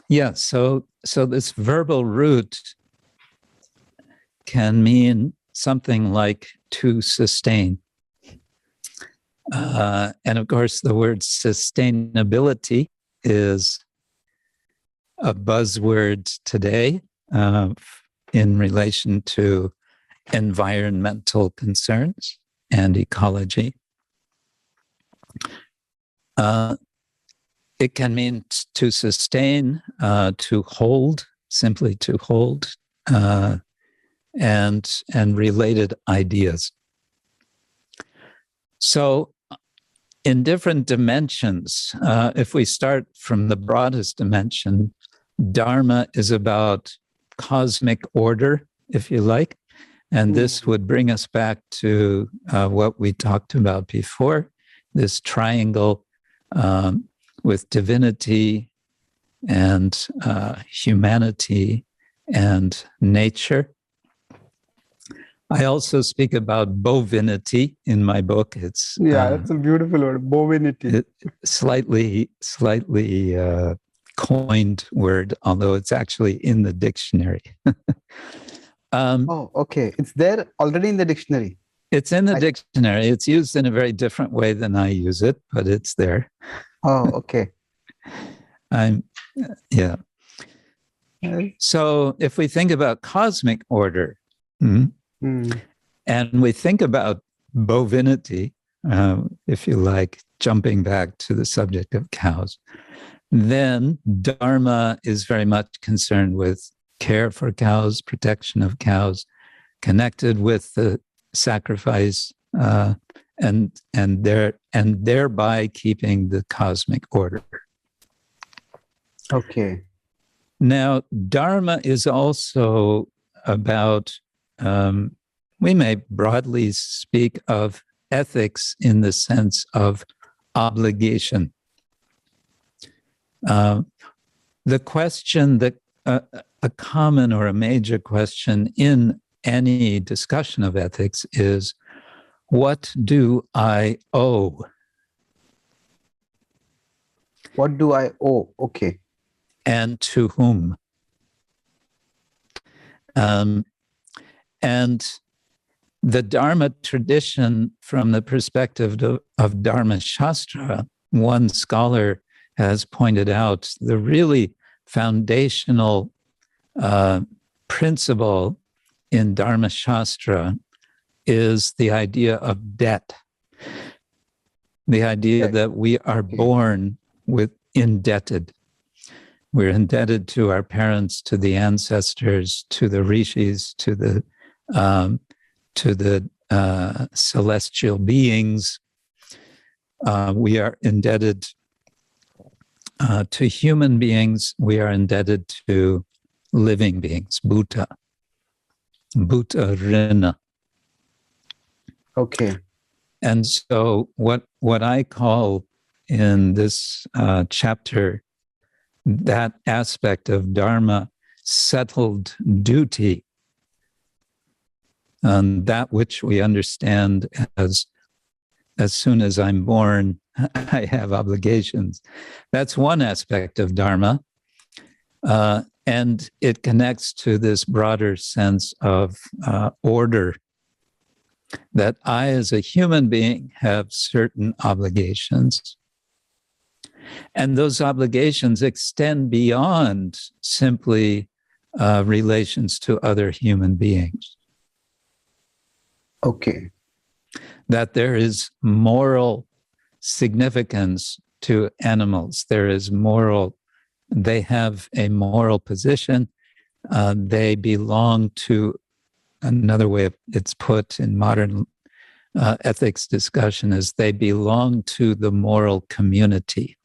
Yeah, so this verbal root can mean something like to sustain. And of course, the word sustainability is a buzzword today in relation to environmental concerns and ecology. It can mean to sustain, to hold, simply to hold, and related ideas. So in different dimensions, if we start from the broadest dimension, Dharma is about cosmic order, if you like. And this would bring us back to what we talked about before, this triangle with divinity and humanity and nature. I also speak about bovinity in my book. It's it's a beautiful word, bovinity. Slightly coined word, although it's actually in the dictionary. Okay. It's there already in the dictionary. It's in the dictionary. It's used in a very different way than I use it, but it's there. Oh, okay. Yeah. So if we think about cosmic order, and we think about bovinity, if you like, jumping back to the subject of cows, then Dharma is very much concerned with care for cows, protection of cows, connected with the sacrifice, and thereby keeping the cosmic order. Okay. Now, Dharma is also about, we may broadly speak of ethics in the sense of obligation. The question that a common or a major question in any discussion of ethics is, what do I owe? What do I owe? Okay. And to whom? And the Dharma tradition, from the perspective of Dharma Shastra, one scholar has pointed out the really foundational principle in Dharma Shastra is the idea of debt. The idea that we are born with indebted. We're indebted to our parents, to the ancestors, to the rishis, to the celestial beings. We are indebted to human beings. We are indebted to living beings, Bhuta Rina. Okay. And so what I call in this chapter, that aspect of Dharma, settled duty, and that which we understand as soon as I'm born, I have obligations. That's one aspect of Dharma. And it connects to this broader sense of order, that I, as a human being, have certain obligations. And those obligations extend beyond simply relations to other human beings. Okay. That there is moral significance to animals. There is they have a moral position. They belong to, another way it's put in modern ethics discussion is they belong to the moral community.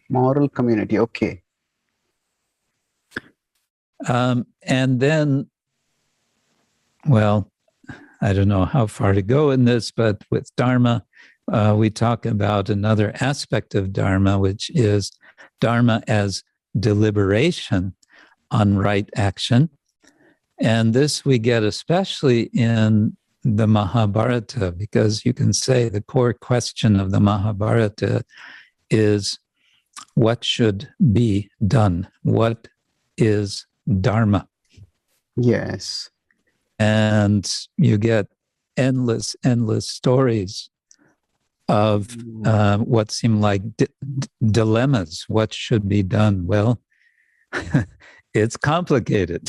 Moral community, okay. And then, well, I don't know how far to go in this, but with Dharma, we talk about another aspect of Dharma, which is Dharma as deliberation on right action. And this we get especially in the Mahabharata, because you can say the core question of the Mahabharata is what should be done? What is Dharma? Yes. And you get endless stories of what seem like dilemmas. What should be done? Well, it's complicated.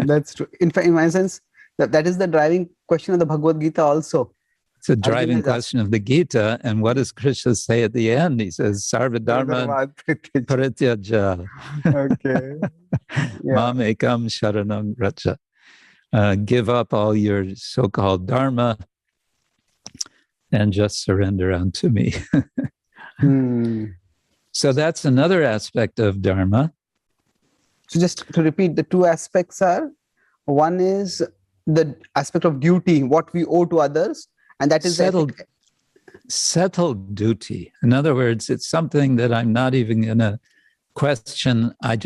That's true. In fact, in my sense, that is the driving question of the Bhagavad-Gītā also. It's a driving question of the Gita. And what does Krishna say at the end? He says, Sarva Dharma Parityaja. Okay. Mam ekam sharanam raja. Give up all your so-called Dharma and just surrender unto me. So that's another aspect of Dharma. So just to repeat, the two aspects are, one is the aspect of duty, what we owe to others, and that is settled duty. In other words, it's something that I'm not even going to question. I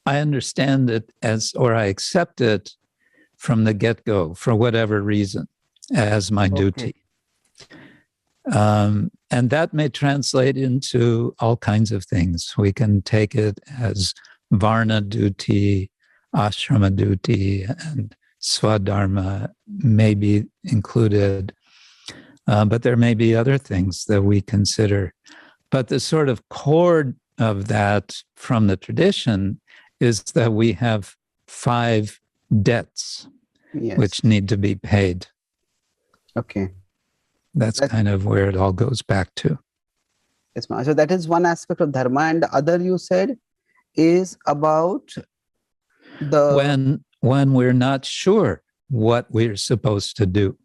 understand it as, or I accept it from the get-go for whatever reason as my duty. And that may translate into all kinds of things. We can take it as Varna duty, ashrama duty, and swadharma may be included. But there may be other things that we consider. But the sort of core of that from the tradition is that we have 5 debts, which need to be paid. Okay. That's kind of where it all goes back to. Yes, ma'am. So that is one aspect of Dharma. And the other you said is about the... When we're not sure what we're supposed to do,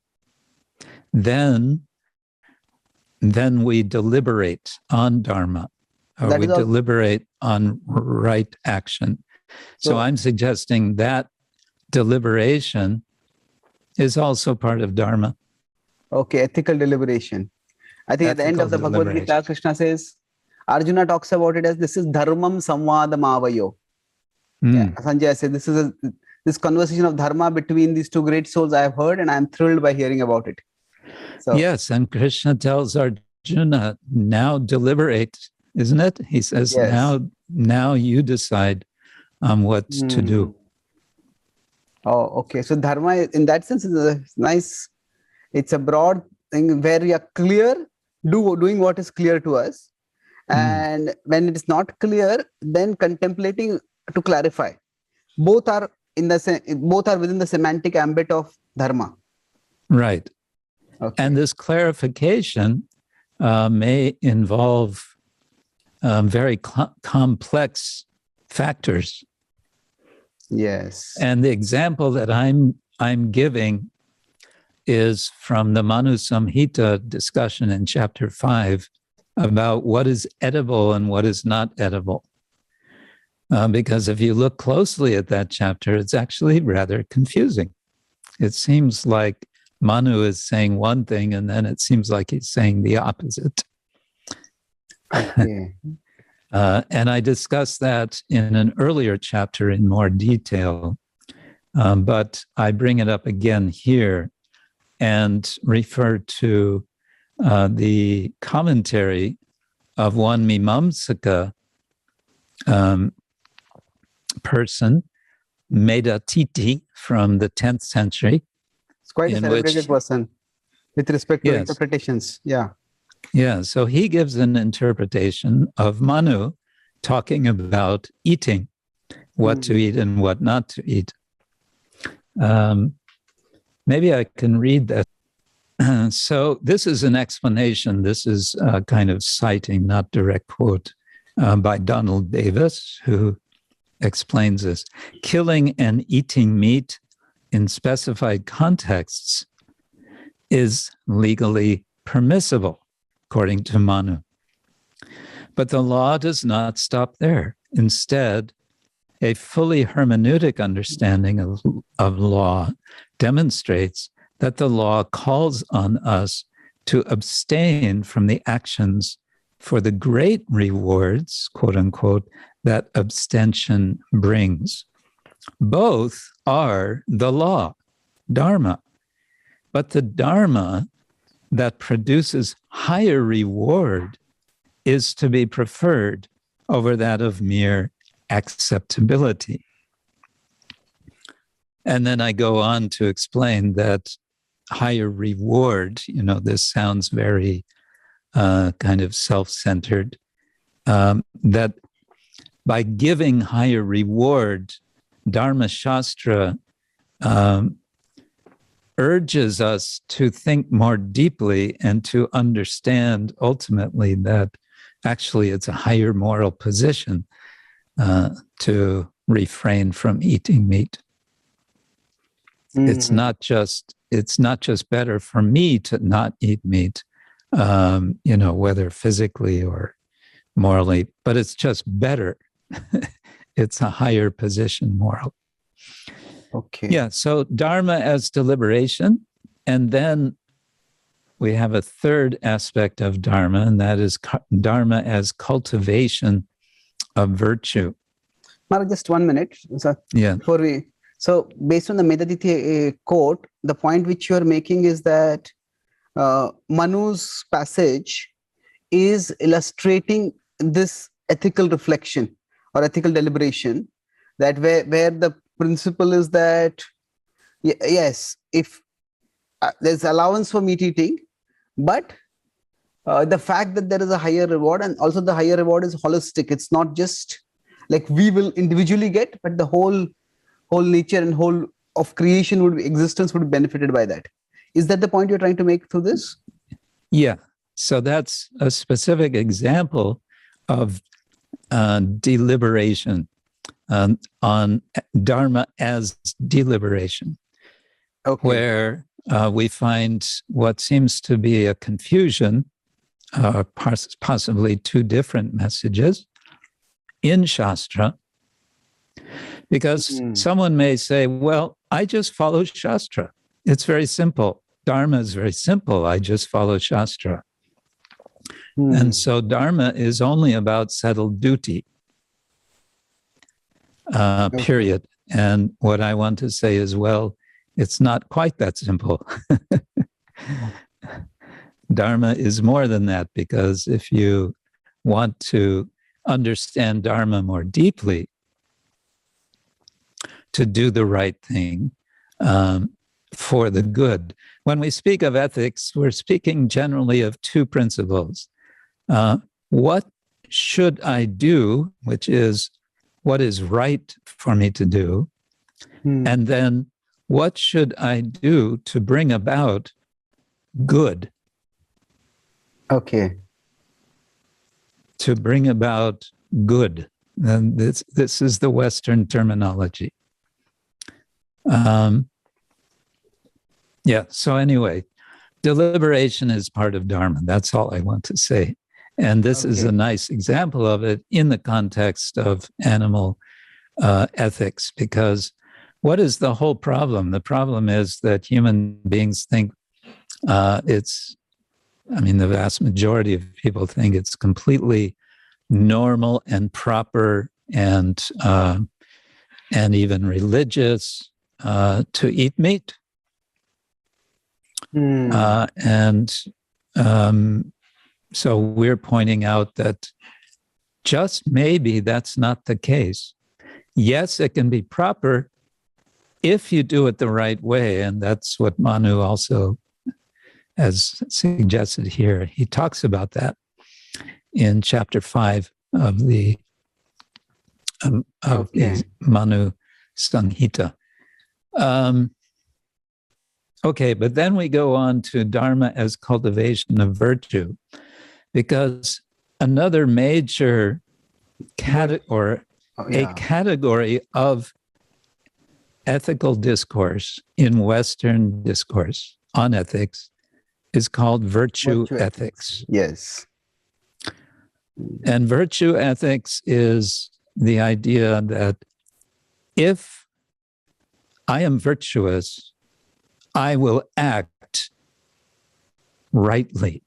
then we deliberate on Dharma, or we deliberate on right action. So I'm suggesting that deliberation is also part of Dharma. Okay, ethical deliberation. I think at the end of the Bhagavad-Gītā, Krishna says, Arjuna talks about it as this is dharmam samvadam avayo. Sanjay said, this conversation of dharma between these two great souls I have heard, and I am thrilled by hearing about it. So, yes, and Krishna tells Arjuna, now deliberate, isn't it? He says, now you decide what to do. Oh, okay. So dharma, in that sense, is a nice, it's a broad thing where we are clear, doing what is clear to us. And when it is not clear, then contemplating to clarify. Both are within the semantic ambit of dharma. Right. Okay. And this clarification may involve very complex factors. Yes. And the example that I'm giving is from the Manu Samhita discussion in chapter 5 about what is edible and what is not edible. Because if you look closely at that chapter, it's actually rather confusing. It seems like Manu is saying one thing, and then it seems like he's saying the opposite. Okay. And I discussed that in an earlier chapter in more detail, but I bring it up again here and refer to the commentary of one Mimamsaka person, Medatiti, from the 10th century. It's quite a celebrated person with respect to interpretations. Yeah, so he gives an interpretation of Manu talking about eating, what to eat and what not to eat. Maybe I can read that. So this is an explanation. This is a kind of citing, not direct quote, by Donald Davis, who explains this. Killing and eating meat in specified contexts is legally permissible, according to Manu. But the law does not stop there. Instead, a fully hermeneutic understanding of law demonstrates that the law calls on us to abstain from the actions for the great rewards, quote unquote, that abstention brings. Both are the law, Dharma. But the Dharma that produces higher reward is to be preferred over that of mere acceptability. And then I go on to explain that higher reward, this sounds very kind of self-centered, that by giving higher reward, Dharma Shastra urges us to think more deeply and to understand ultimately that actually it's a higher moral position to refrain from eating meat. It's not just better for me to not eat meat, whether physically or morally, but it's just better. It's a higher position moral. Okay. Yeah, so Dharma as deliberation, and then we have a third aspect of Dharma, and that is Dharma as cultivation of virtue. Maharaj, just 1 minute. Yeah. So based on the Medaditi quote, the point which you are making is that Manu's passage is illustrating this ethical reflection or ethical deliberation, that where the principle is that, yes, if there's allowance for meat eating, but the fact that there is a higher reward, and also the higher reward is holistic. It's not just like we will individually get, but the whole nature and whole of creation existence would be benefited by that. Is that the point you're trying to make through this? Yeah. So that's a specific example of deliberation on Dharma as deliberation, okay, where we find what seems to be a confusion, possibly two different messages in Shastra, because someone may say, well, I just follow Shastra. It's very simple. Dharma is very simple. I just follow Shastra. And so Dharma is only about settled duty, period. And what I want to say is, well, it's not quite that simple. Dharma is more than that, because if you want to understand Dharma more deeply, to do the right thing for the good. When we speak of ethics, we're speaking generally of two principles. What should I do, which is what is right for me to do, and then what should I do to bring about good? Okay. To bring about good. And this is the Western terminology. So anyway, deliberation is part of Dharma. That's all I want to say. And this is a nice example of it in the context of animal ethics, because what is the whole problem? The problem is that human beings think the vast majority of people think it's completely normal and proper and even religious to eat meat. So we're pointing out that just maybe that's not the case. Yes, it can be proper if you do it the right way, and that's what Manu also has suggested here. He talks about that in chapter 5 of the Manu Samhita. But then we go on to Dharma as cultivation of virtue, because another major category of ethical discourse in Western discourse on ethics is called virtue ethics. Yes. And virtue ethics is the idea that if I am virtuous, I will act rightly,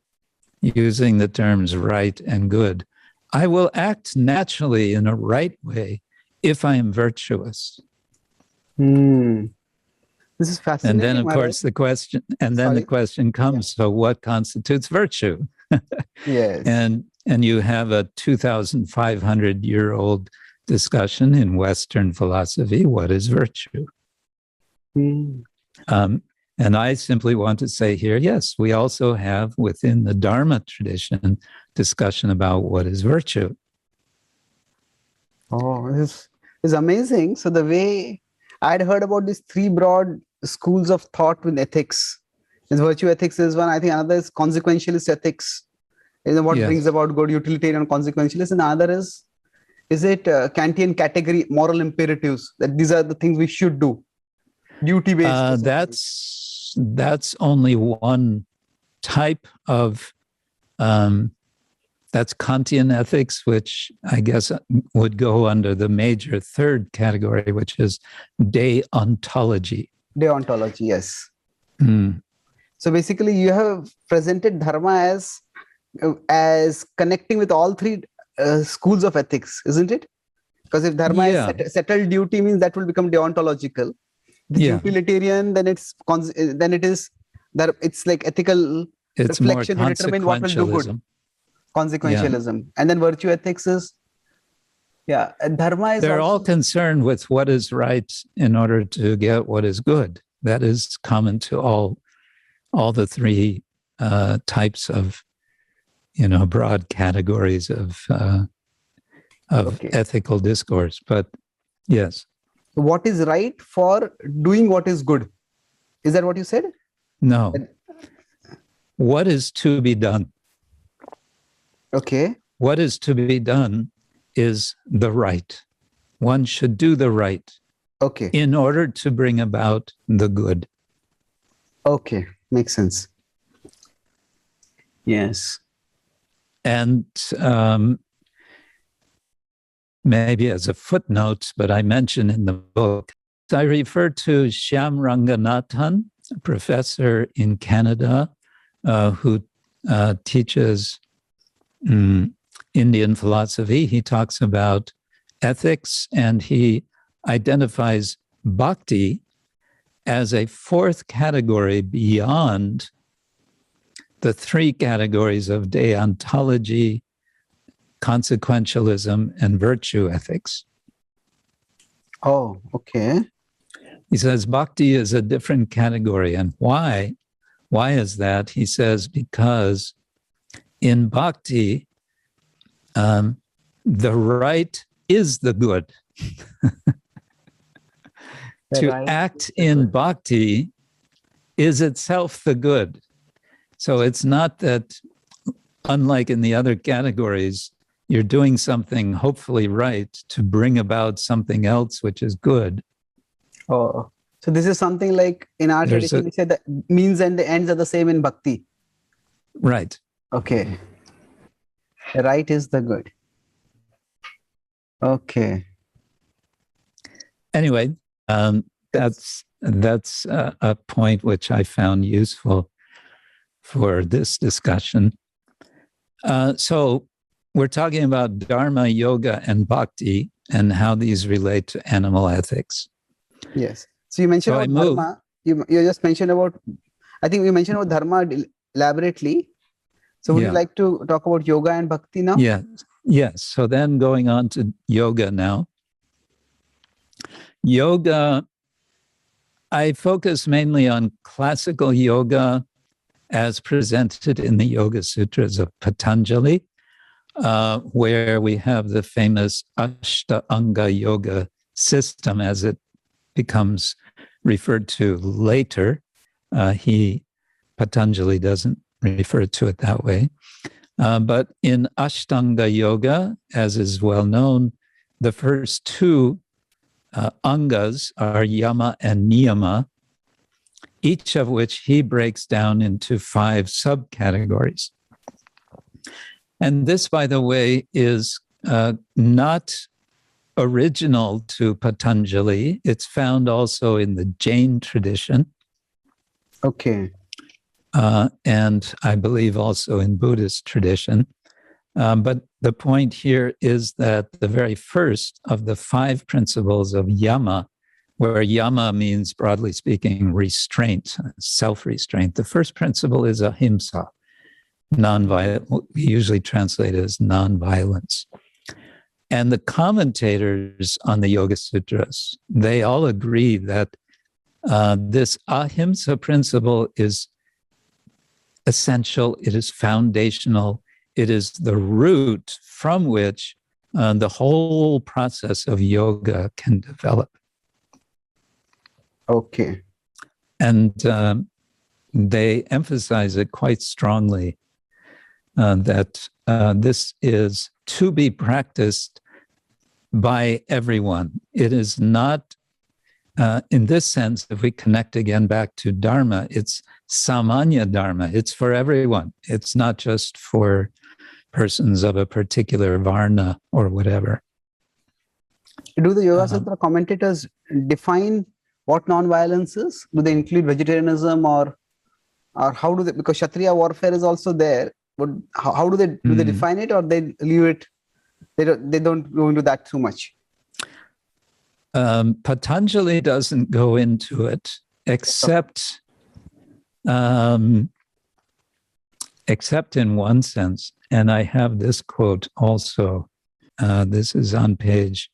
using the terms right and good. I will act naturally in a right way if I am virtuous. This is fascinating. And then, of course, the question, the question comes: so, what constitutes virtue? Yes. And you have a 2,500-year-old discussion in Western philosophy: what is virtue? And I simply want to say here, yes, we also have within the Dharma tradition discussion about what is virtue. Oh, this is amazing. So the way I'd heard about these three broad schools of thought with ethics, is virtue ethics is one. I think another is consequentialist ethics. What brings about good, utilitarian, consequentialist, and the other is it Kantian category, moral imperatives, that these are the things we should do, duty based. That's only one type of that's Kantian ethics, which I guess would go under the major third category, which is deontology. Deontology, yes. So basically, you have presented Dharma as connecting with all three schools of ethics, isn't it? Because if Dharma is settled duty, means that will become deontological. Utilitarian, then it's like ethical reflection to determine what will do good. Consequentialism. And then virtue ethics is Dharma is they're all concerned with what is right in order to get what is good. That is common to all the three types of broad categories of ethical discourse. But yes. What is right for doing what is good? Is that what you said? No. What is to be done? Okay. What is to be done is the right. One should do the right. Okay. In order to bring about the good. Okay. Makes sense. Yes. And maybe as a footnote, but I mention in the book, I refer to Shyam Ranganathan, a professor in Canada who teaches Indian philosophy. He talks about ethics, and he identifies bhakti as a fourth category beyond the three categories of deontology, consequentialism, and virtue ethics. Oh, okay. He says bhakti is a different category. And why? Why is that? He says, because in bhakti, the right is the good. To act in bhakti is itself the good. So it's not that, unlike in the other categories, you're doing something hopefully right to bring about something else which is good. Oh, so this is something like in our tradition, we say that means and the ends are the same in bhakti. Right. Okay. Right is the good. Okay. Anyway, that's a point which I found useful for this discussion. So we're talking about Dharma, yoga, and bhakti, and how these relate to animal ethics. Yes. So you mentioned about Dharma. You just mentioned about, I think we mentioned about Dharma elaborately. So would you like to talk about yoga and bhakti now? Yeah. Yes. So then going on to yoga now. Yoga, I focus mainly on classical yoga as presented in the Yoga Sutras of Patanjali, where we have the famous Ashtanga yoga system as it becomes referred to later. Patanjali doesn't refer to it that way. But in Ashtanga yoga, as is well known, the first two angas are yama and niyama. each of which he breaks down into 5 subcategories. And this, by the way, is not original to Patanjali. It's found also in the Jain tradition. Okay. And I believe also in Buddhist tradition. But the point here is that the very first of the 5 principles of yama, where yama means, broadly speaking, restraint, self-restraint. The first principle is ahimsa, non-violence. We usually translate it as non-violence. And the commentators on the Yoga Sutras, they all agree that this ahimsa principle is essential, it is foundational, it is the root from which the whole process of yoga can develop. Okay. And they emphasize it quite strongly that this is to be practiced by everyone. It is not, in this sense, if we connect again back to Dharma, it's samanya Dharma. It's for everyone. It's not just for persons of a particular varna or whatever. Do the Yoga Sutra commentators define what non-violence is? Do they include vegetarianism or how do they, because Kshatriya warfare is also there, but how do they define it, or they leave it, they don't go into that too much? Patanjali doesn't go into it except in one sense. And I have this quote also. This is on page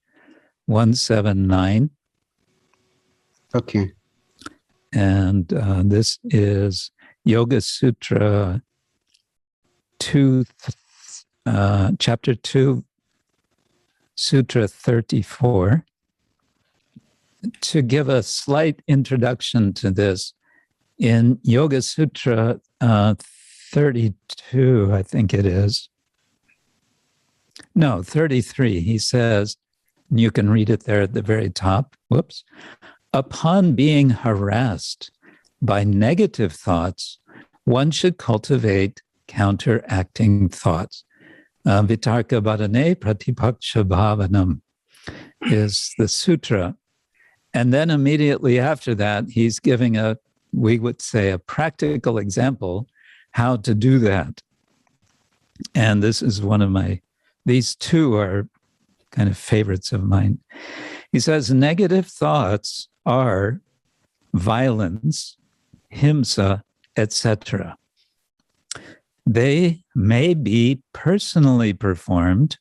179. Okay. And this is Yoga Sutra 2, chapter 2, Sutra 34. To give a slight introduction to this, in Yoga Sutra 32, I think it is. No, 33, he says, and you can read it there at the very top. Whoops. Upon being harassed by negative thoughts, one should cultivate counteracting thoughts. Vitarka vadane pratipaksha bhavanam is the sutra. And then immediately after that, he's giving we would say, a practical example how to do that. And this is these two are kind of favorites of mine. He says, negative thoughts are violence, himsa, etc. They may be personally performed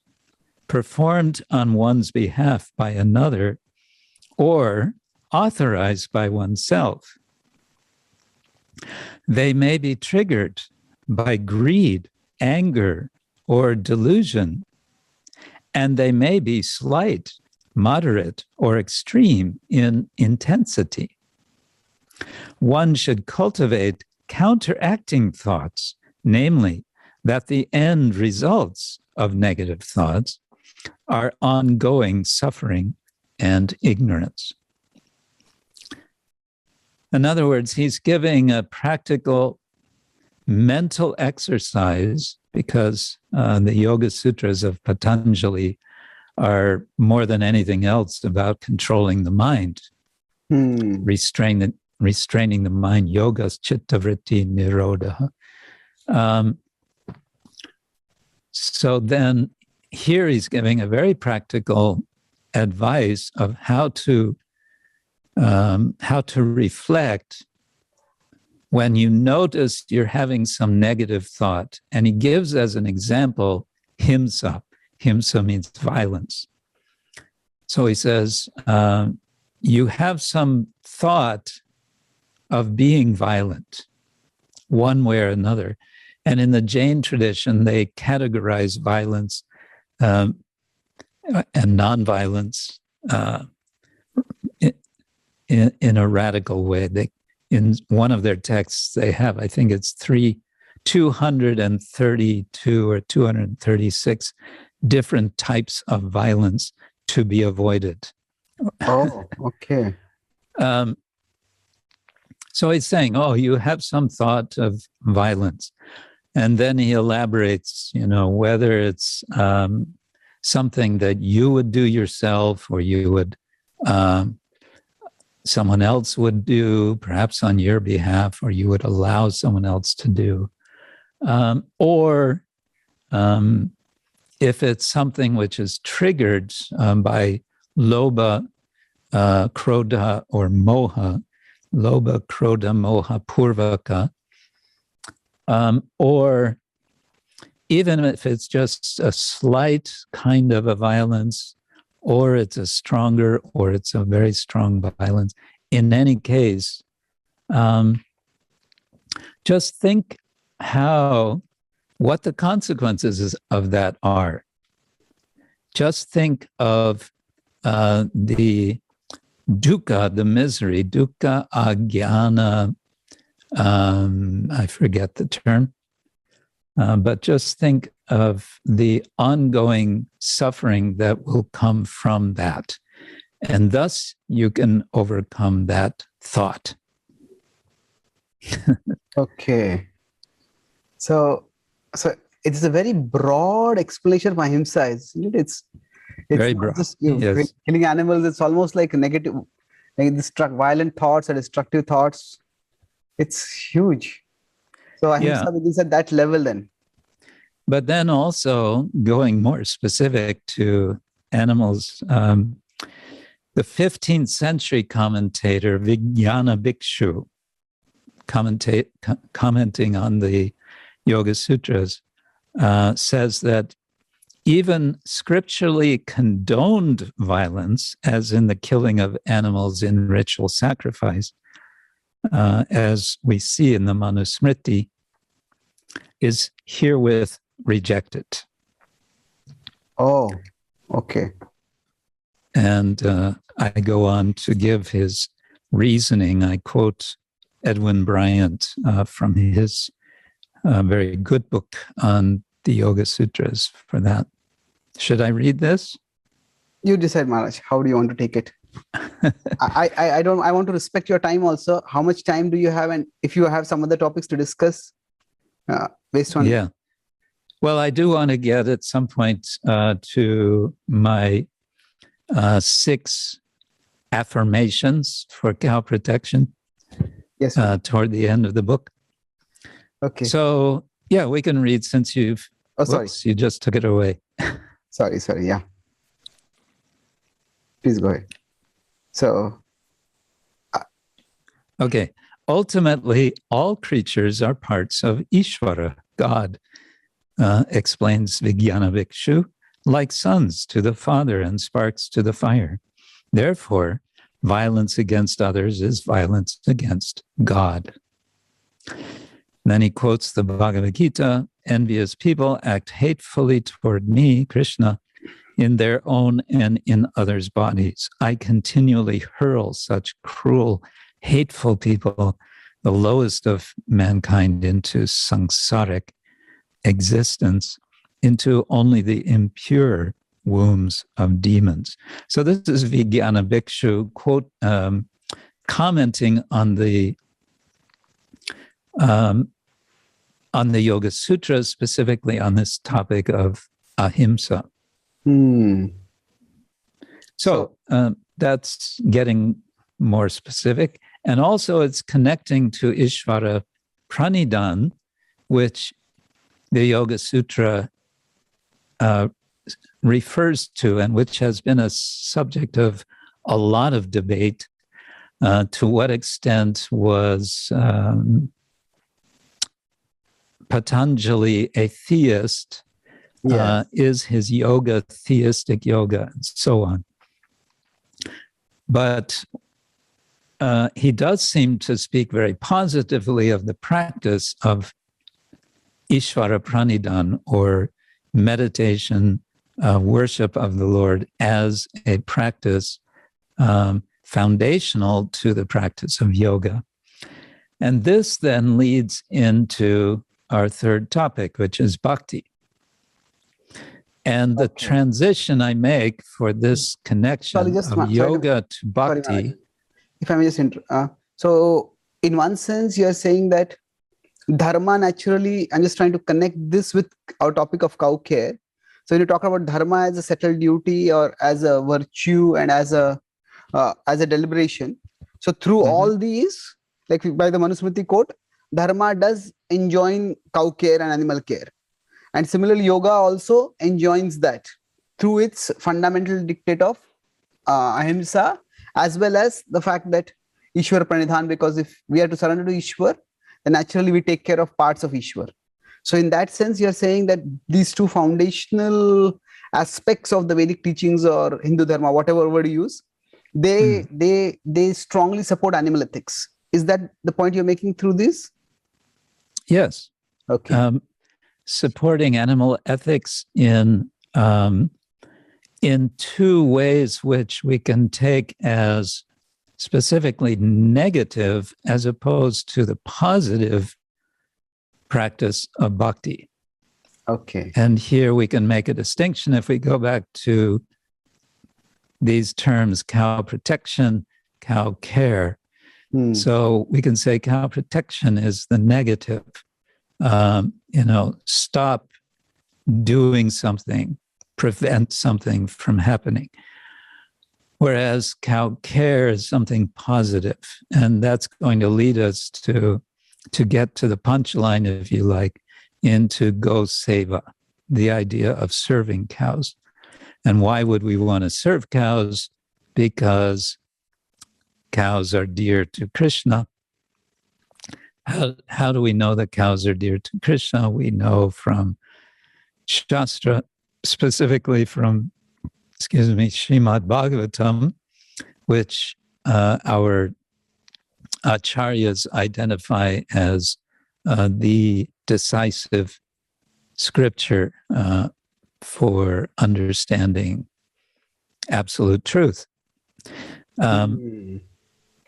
on one's behalf by another, or authorized by oneself. They may be triggered by greed, anger, or delusion, and they may be slight, moderate, or extreme in intensity. One should cultivate counteracting thoughts, namely, that the end results of negative thoughts are ongoing suffering and ignorance. In other words, he's giving a practical mental exercise, because the Yoga Sutras of Patanjali are more than anything else about controlling the mind, restraining the mind, yogas chitta vritti nirodha. So then here he's giving a very practical advice of how to reflect when you notice you're having some negative thought. And he gives as an example himsa. Himsa means violence. So he says, you have some thought of being violent one way or another. And in the Jain tradition, they categorize violence and nonviolence in a radical way. In one of their texts, they have, I think it's 232 or 236 different types of violence to be avoided. Oh, okay. So he's saying, oh, you have some thought of violence. And then he elaborates, whether it's something that you would do yourself or you would, someone else would do, perhaps on your behalf, or you would allow someone else to do. Or if it's something which is triggered by lobha, krodha, or moha, lobha, krodha, moha, purvaka, or even if it's just a slight kind of a violence, or it's a stronger, or it's a very strong violence, in any case, just think what the consequences of that are. Just think of the dukkha, the misery, dukkha ajnana, I forget the term, but just think of the ongoing suffering that will come from that. And thus you can overcome that thought. Okay. So it's a very broad explanation of ahimsa, isn't it? It's very not broad. just Yes. killing animals. It's almost like negative, like violent thoughts or destructive thoughts. It's huge. So ahimsa begins at that level then. But then also going more specific to animals, the 15th century commentator Vijnana Bhikshu, commenting on the Yoga Sutras, says that even scripturally condoned violence, as in the killing of animals in ritual sacrifice, as we see in the Manusmriti, is herewith rejected. Oh, okay. And I go on to give his reasoning. I quote Edwin Bryant from his very good book on the Yoga Sutras for that. Should I read this? You decide, Maharaj. How do you want to take it? I want to respect your time also. How much time do you have? And if you have some other topics to discuss based on... Yeah. Well, I do want to get at some point to my 6 affirmations for cow protection. Yes. Toward the end of the book. Okay. So, yeah, we can read since you've... Oh, sorry. Whoops, you just took it away. Sorry. Yeah. Please go ahead. So... Okay. Ultimately, all creatures are parts of Ishvara, God, explains Vijnana Bhikshu, like sons to the Father and sparks to the fire. Therefore, violence against others is violence against God. Then he quotes the Bhagavad-Gītā, envious people act hatefully toward me, Krishna, in their own and in others' bodies. I continually hurl such cruel, hateful people, the lowest of mankind, into samsaric existence, into only the impure wombs of demons. So this is Vijnana Bhikshu quote commenting on the Yoga Sutras, specifically on this topic of ahimsa. So that's getting more specific, and also it's connecting to Ishvara Pranidhan, which the Yoga Sutra refers to, and which has been a subject of a lot of debate. To what extent was Patanjali a theist? Yes. Is his yoga theistic yoga, and so on? But he does seem to speak very positively of the practice of Ishvara Pranidhan, or meditation, worship of the Lord, as a practice foundational to the practice of yoga. And this then leads into our third topic, which is bhakti. And the transition I make for this connection of yoga to bhakti... Sorry, if I may just so in one sense, you're saying that Dharma naturally, I'm just trying to connect this with our topic of cow care. So when you talk about Dharma as a settled duty or as a virtue and as a deliberation, so through all these, like by the Manusmriti quote, Dharma does enjoin cow care and animal care. And similarly, yoga also enjoins that through its fundamental dictate of ahimsa, as well as the fact that Ishwar Pranidhan, because if we are to surrender to Ishwar, then naturally we take care of parts of Ishwar. So in that sense, you're saying that these two foundational aspects of the Vedic teachings or Hindu Dharma, whatever word you use, they strongly support animal ethics. Is that the point you're making through this? Yes. Okay. Supporting animal ethics in two ways which we can take as specifically negative as opposed to the positive practice of bhakti. Okay. And here we can make a distinction if we go back to these terms, cow protection, cow care. So we can say cow protection is the negative. Stop doing something, prevent something from happening. Whereas cow care is something positive, and that's going to lead us to get to the punchline, if you like, into go seva, the idea of serving cows. And why would we want to serve cows? Because cows are dear to Krishna. How do we know that cows are dear to Krishna? We know from Shastra, specifically from, Srimad Bhagavatam, which our acharyas identify as the decisive scripture for understanding absolute truth.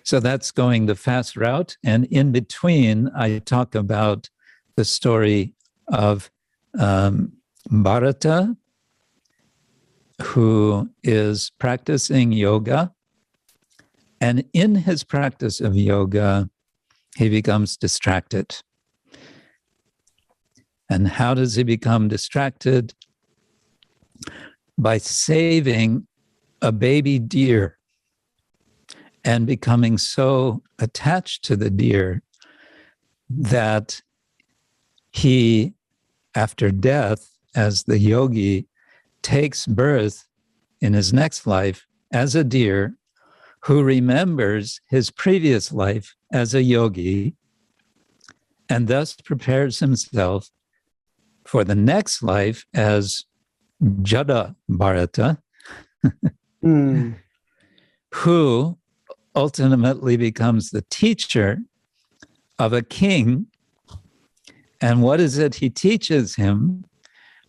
So that's going the fast route. And in between, I talk about the story of Bharata, who is practicing yoga. And in his practice of yoga, he becomes distracted. And how does he become distracted? By saving a baby deer and becoming so attached to the deer that he, after death, as the yogi, takes birth in his next life as a deer who remembers his previous life as a yogi and thus prepares himself for the next life as Jada Bharata, who ultimately becomes the teacher of a king. And what is it he teaches him?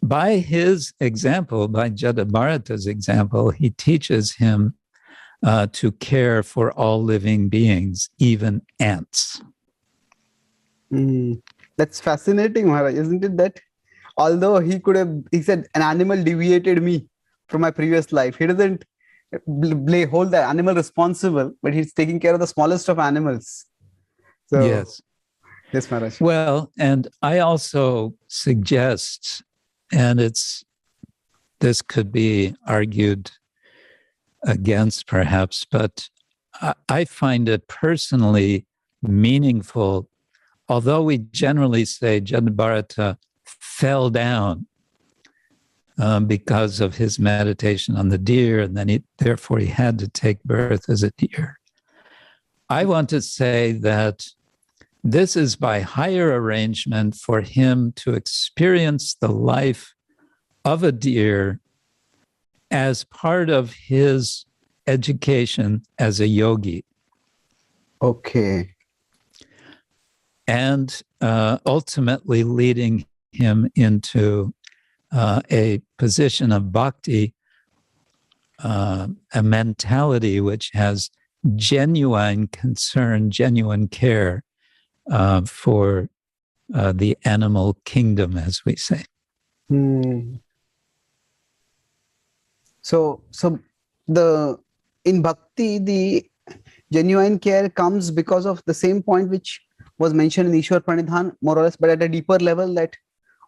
By his example, by Jada Bharata's example, he teaches him to care for all living beings, even ants. That's fascinating, Maharaj, isn't it? That although he said an animal deviated me from my previous life, he doesn't hold the animal responsible, but he's taking care of the smallest of animals. So, yes, Maharaj. Well, and I also suggest, and this could be argued against perhaps, but I find it personally meaningful, although we generally say Jadabharata fell down because of his meditation on the deer, and then therefore he had to take birth as a deer. I want to say that this is by higher arrangement for him to experience the life of a deer as part of his education as a yogi. Okay. And ultimately leading him into a position of bhakti, a mentality which has genuine concern, genuine care for the animal kingdom, as we say. So in bhakti, genuine care comes because of the same point which was mentioned in Ishwar Pranidhan, more or less, but at a deeper level, that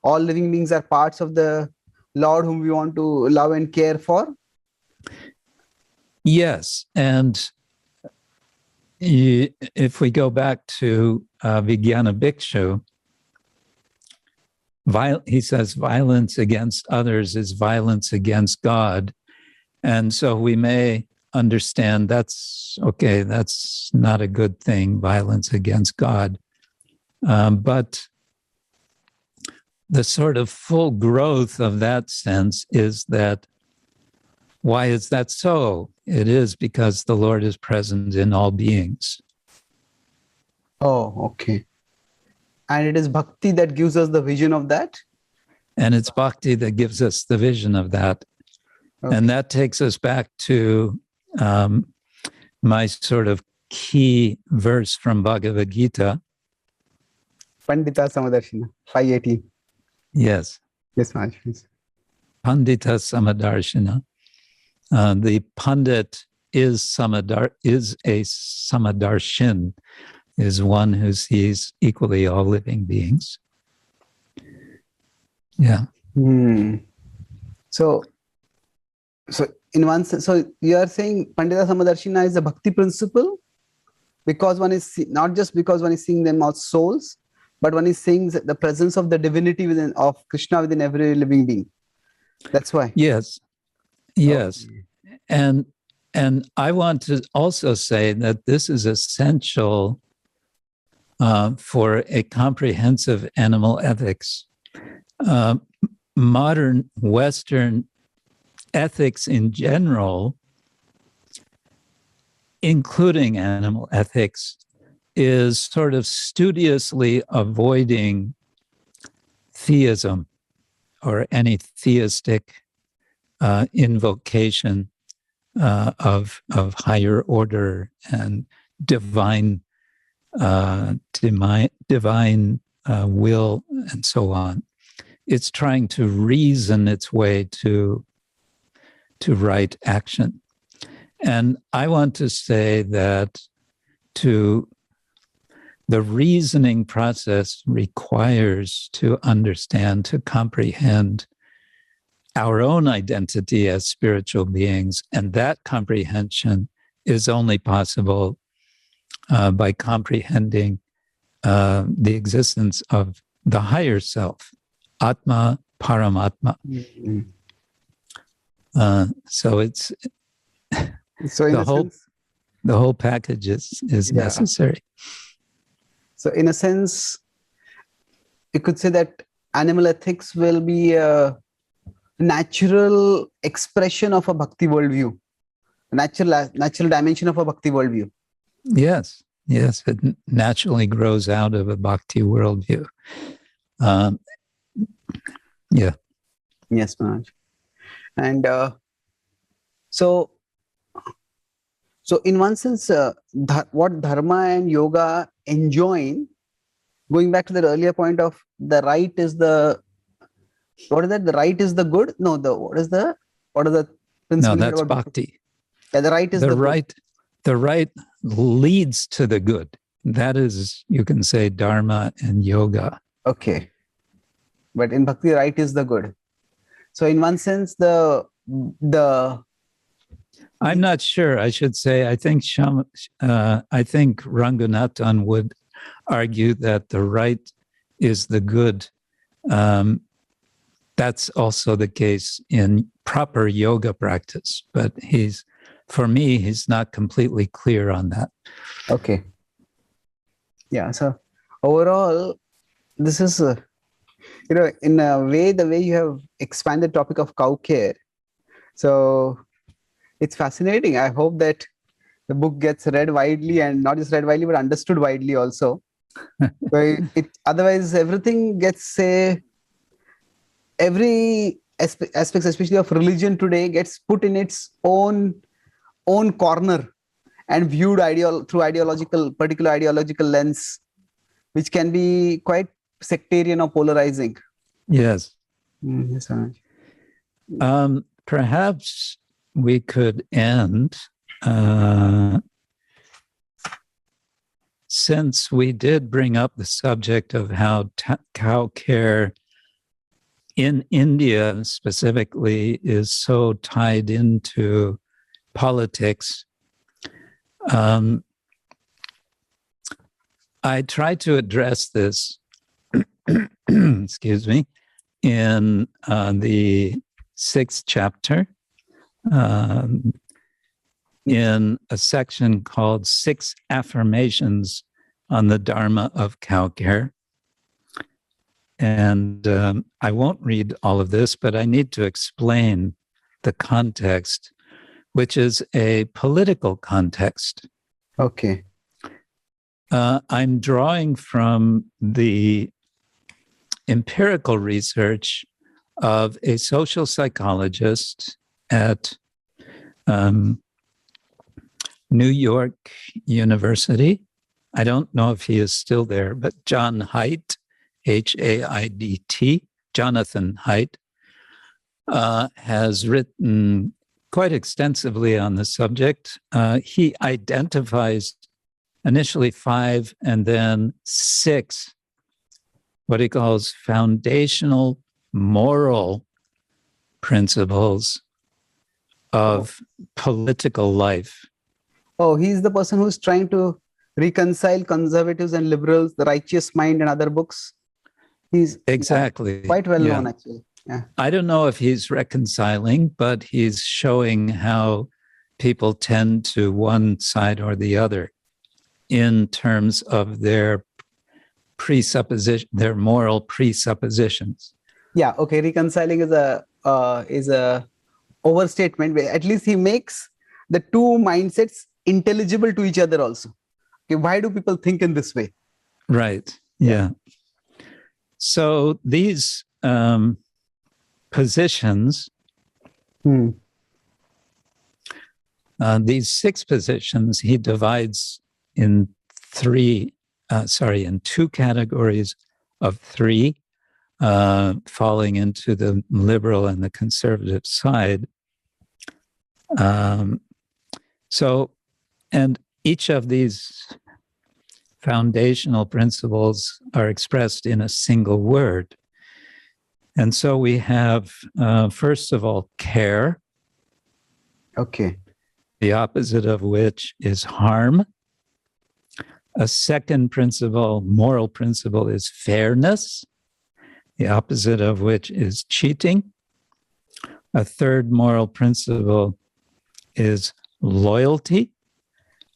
all living beings are parts of the Lord whom we want to love and care for? Yes, and if we go back to Vijnana Bhikshu, he says violence against others is violence against God. And so we may understand that's okay, that's not a good thing, violence against God. But the sort of full growth of that sense is that, why is that so? It is because the Lord is present in all beings. Oh, okay. And it is bhakti that gives us the vision of that? And it's bhakti that gives us the vision of that. Okay. And that takes us back to my sort of key verse from Bhagavad-Gītā. Pandita Samadarshina, 518. Yes. Yes, Maharaj, please. Pandita Samadarshina. The Pandit is a Samadarshin, is one who sees equally all living beings. Yeah. So in one sense, so you are saying Pandita Samadarshina is a bhakti principle, because one is not just because one is seeing them as souls, but one is seeing the presence of the divinity within, of Krishna within every living being. That's why. Yes. Yes. Okay. And I want to also say that this is essential for a comprehensive animal ethics. Modern Western ethics in general, including animal ethics, is sort of studiously avoiding theism or any theistic invocation of higher order and divine will and so on. It's trying to reason its way to right action. And I want to say that the reasoning process requires to understand, to comprehend our own identity as spiritual beings. And that comprehension is only possible by comprehending the existence of the higher self, Atma, Paramatma. Mm-hmm. So it's so the whole package is necessary. So in a sense, you could say that animal ethics will be a natural expression of a bhakti worldview, natural dimension of a bhakti worldview. Yes, it naturally grows out of a bhakti worldview. Yeah. Yes, Maharaj. And so in one sense, what Dharma and Yoga enjoin, going back to the earlier point of the right is the, what is that? The right is the good? No, what is the principle? No, that's bhakti. Yeah, the right is the right. Good. The right leads to the good. That is, you can say, Dharma and Yoga. Okay. But in bhakti, right is the good. So in one sense, I'm not sure. I should say, I think Ranganathan would argue that the right is the good. That's also the case in proper yoga practice, but for me, he's not completely clear on that. Okay. Yeah. So overall, this is, in a way, the way you have expanded the topic of cow care. So it's fascinating. I hope that the book gets read widely, and not just read widely, but understood widely also. So otherwise, everything gets, every aspects, especially of religion today, gets put in its own corner and viewed through particular ideological lens, which can be quite sectarian or polarizing. Yes. Yes, perhaps we could end since we did bring up the subject of how cow care in India specifically is so tied into politics, I tried to address this, excuse me, in the 6th chapter, in a section called 6 Affirmations on the Dharma of Cow Care. And I won't read all of this, but I need to explain the context, which is a political context. Okay. I'm drawing from the empirical research of a social psychologist at New York University. I don't know if he is still there, but John Haidt, Haidt, Jonathan Haidt, has written quite extensively on the subject. He identifies initially 5 and then 6, what he calls foundational moral principles of political life. Oh, he's the person who's trying to reconcile conservatives and liberals, The Righteous Mind and other books. He's exactly quite well known, actually. Yeah. I don't know if he's reconciling, but he's showing how people tend to one side or the other in terms of their presupposition, their moral presuppositions. Yeah. Okay. Reconciling is a overstatement. At least he makes the two mindsets intelligible to each other also. Okay, why do people think in this way? Right. Yeah. So these positions, these 6 positions, he divides in 2 categories of 3, falling into the liberal and the conservative side. And each of these foundational principles are expressed in a single word. And so we have, first of all, care. Okay. The opposite of which is harm. A second principle, moral principle, is fairness. The opposite of which is cheating. A third moral principle is loyalty.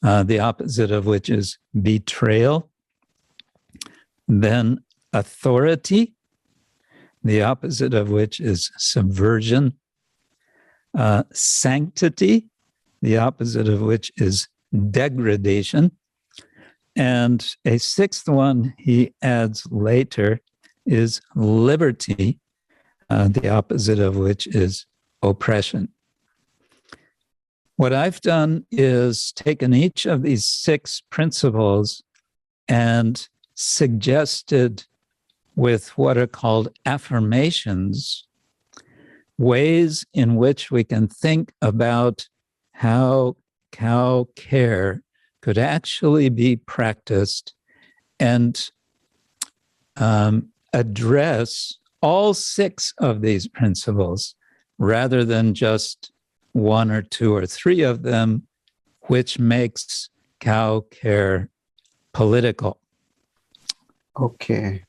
The opposite of which is betrayal. Then authority, the opposite of which is subversion. Sanctity, the opposite of which is degradation. And a 6th one he adds later is liberty, the opposite of which is oppression. What I've done is taken each of these 6 principles and suggested with what are called affirmations, ways in which we can think about how cow care could actually be practiced and address all 6 of these principles rather than just 1 or 2 or 3 of them, which makes cow care political. Okay.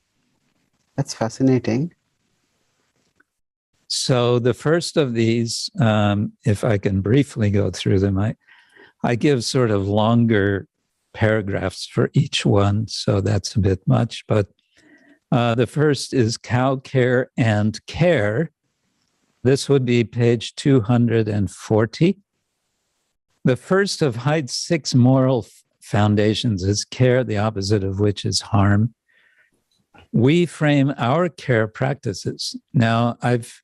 That's fascinating. So the first of these, if I can briefly go through them, I give sort of longer paragraphs for each one, so that's a bit much. But the first is cow care and care. This would be page 240. The first of Haidt's 6 moral foundations is care, the opposite of which is harm. We frame our care practices. Now, I've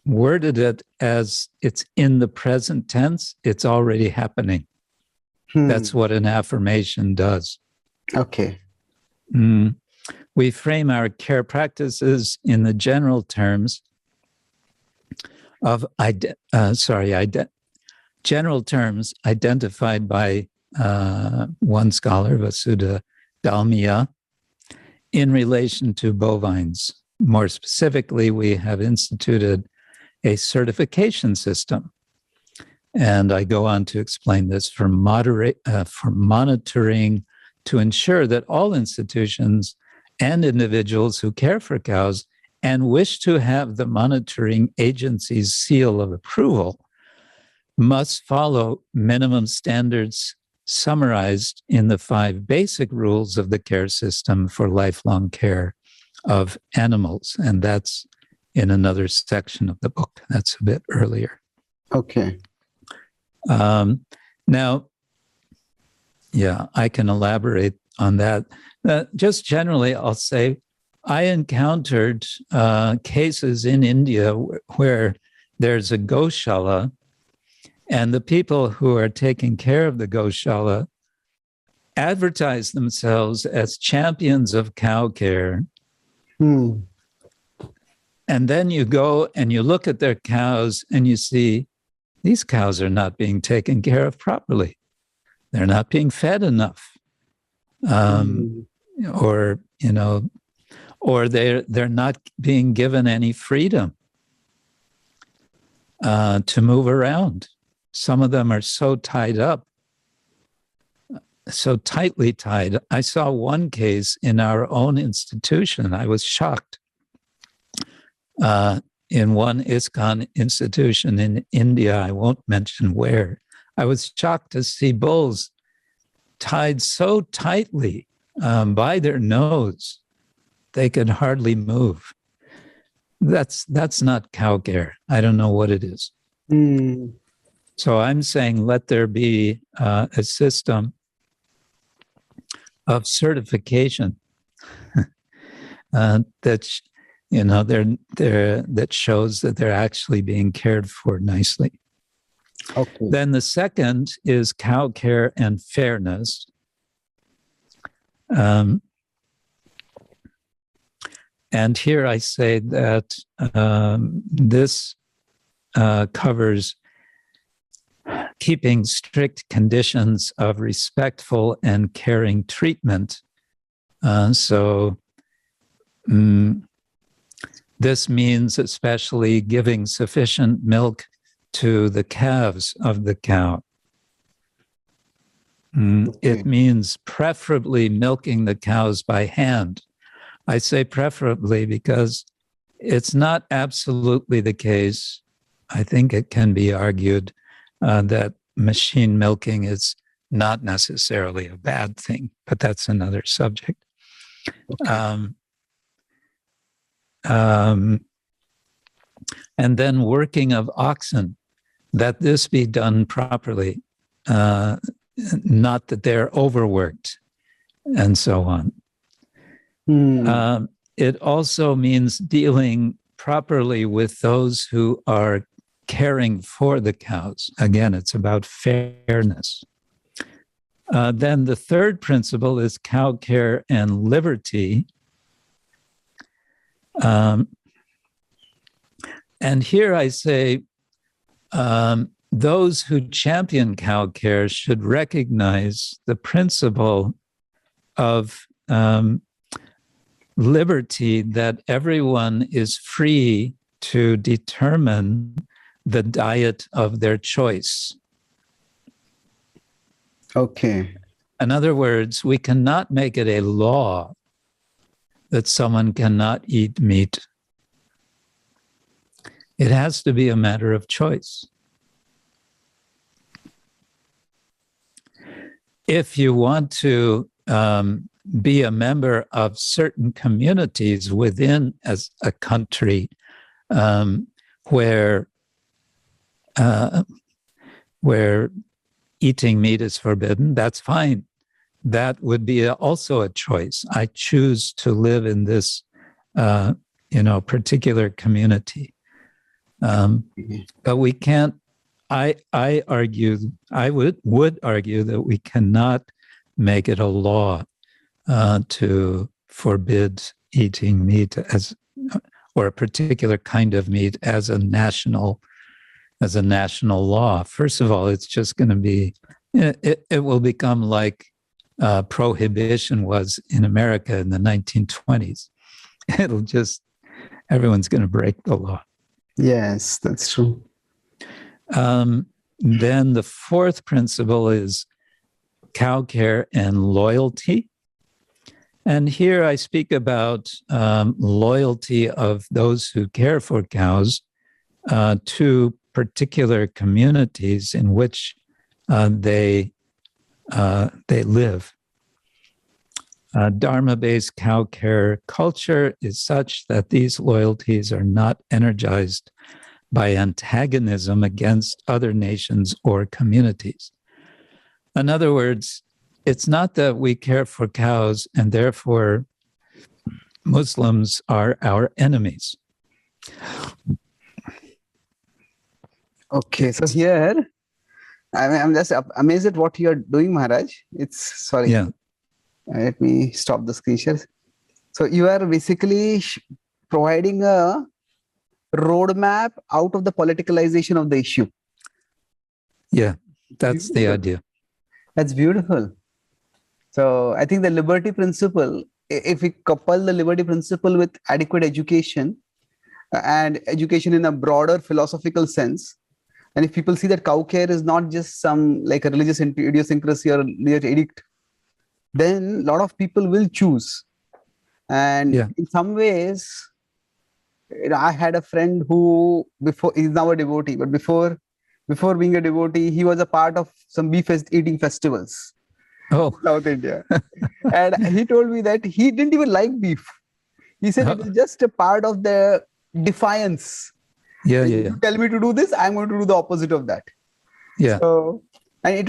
worded it as it's in the present tense. It's already happening. That's what an affirmation does. Okay. We frame our care practices in the general terms of general terms identified by one scholar, Vasudha ophthalmia in relation to bovines. More specifically, we have instituted a certification system. And I go on to explain this for monitoring to ensure that all institutions and individuals who care for cows and wish to have the monitoring agency's seal of approval must follow minimum standards summarized in the 5 basic rules of the care system for lifelong care of animals. And that's in another section of the book. That's a bit earlier. Okay. Now, yeah, I can elaborate on that. Just generally, I'll say I encountered cases in India where there's a goshala, and the people who are taking care of the goshala advertise themselves as champions of cow care. And then you go and you look at their cows and you see these cows are not being taken care of properly. They're not being fed enough. Or they're not being given any freedom to move around. Some of them are so tied up, so tightly tied. I saw one case in our own institution. I was shocked. In one ISKCON institution in India, I won't mention where, I was shocked to see bulls tied so tightly by their nose, they could hardly move. That's not cow care. I don't know what it is. So I'm saying let there be a system of certification that that shows that they're actually being cared for nicely. Okay. Then the second is cow care and fairness. And here I say that this covers keeping strict conditions of respectful and caring treatment. This means especially giving sufficient milk to the calves of the cow. It means preferably milking the cows by hand. I say preferably because it's not absolutely the case. I think it can be argued that machine milking is not necessarily a bad thing, but that's another subject. Okay. And then working of oxen, that this be done properly, not that they're overworked, and so on. It also means dealing properly with those who are caring for the cows. Again, it's about fairness. Then the third principle is cow care and liberty. And here I say, those who champion cow care should recognize the principle of liberty, that everyone is free to determine the diet of their choice. Okay. In other words, we cannot make it a law that someone cannot eat meat. It has to be a matter of choice. If you want to be a member of certain communities within as a country where eating meat is forbidden, that's fine. That would be also a choice. I choose to live in this, particular community. But we can't. I would argue that we cannot make it a law to forbid eating meat or a particular kind of meat as a national law. First of all, it's just going to be, it will become like prohibition was in America in the 1920s. Everyone's going to break the law. Yes, that's true. Then the fourth principle is cow care and loyalty. And here I speak about loyalty of those who care for cows to particular communities in which they live. Dharma-based cow care culture is such that these loyalties are not energized by antagonism against other nations or communities. In other words, it's not that we care for cows and therefore Muslims are our enemies. Okay, so here, I'm just amazed at what you're doing, Maharaj. Sorry. Yeah. Let me stop the screen share. So you are basically providing a roadmap out of the politicalization of the issue. Yeah, that's the idea. That's beautiful. So I think the liberty principle, if we couple the liberty principle with adequate education and education in a broader philosophical sense, and if people see that cow care is not just some like a religious idiosyncrasy or religious edict, then a lot of people will choose. And in some ways, I had a friend who he's now a devotee, but before being a devotee, he was a part of some beef eating festivals. Oh, South India. And he told me that he didn't even like beef. He said it is just a part of the defiance. You tell me to do this, I'm going to do the opposite of that. Yeah. So, and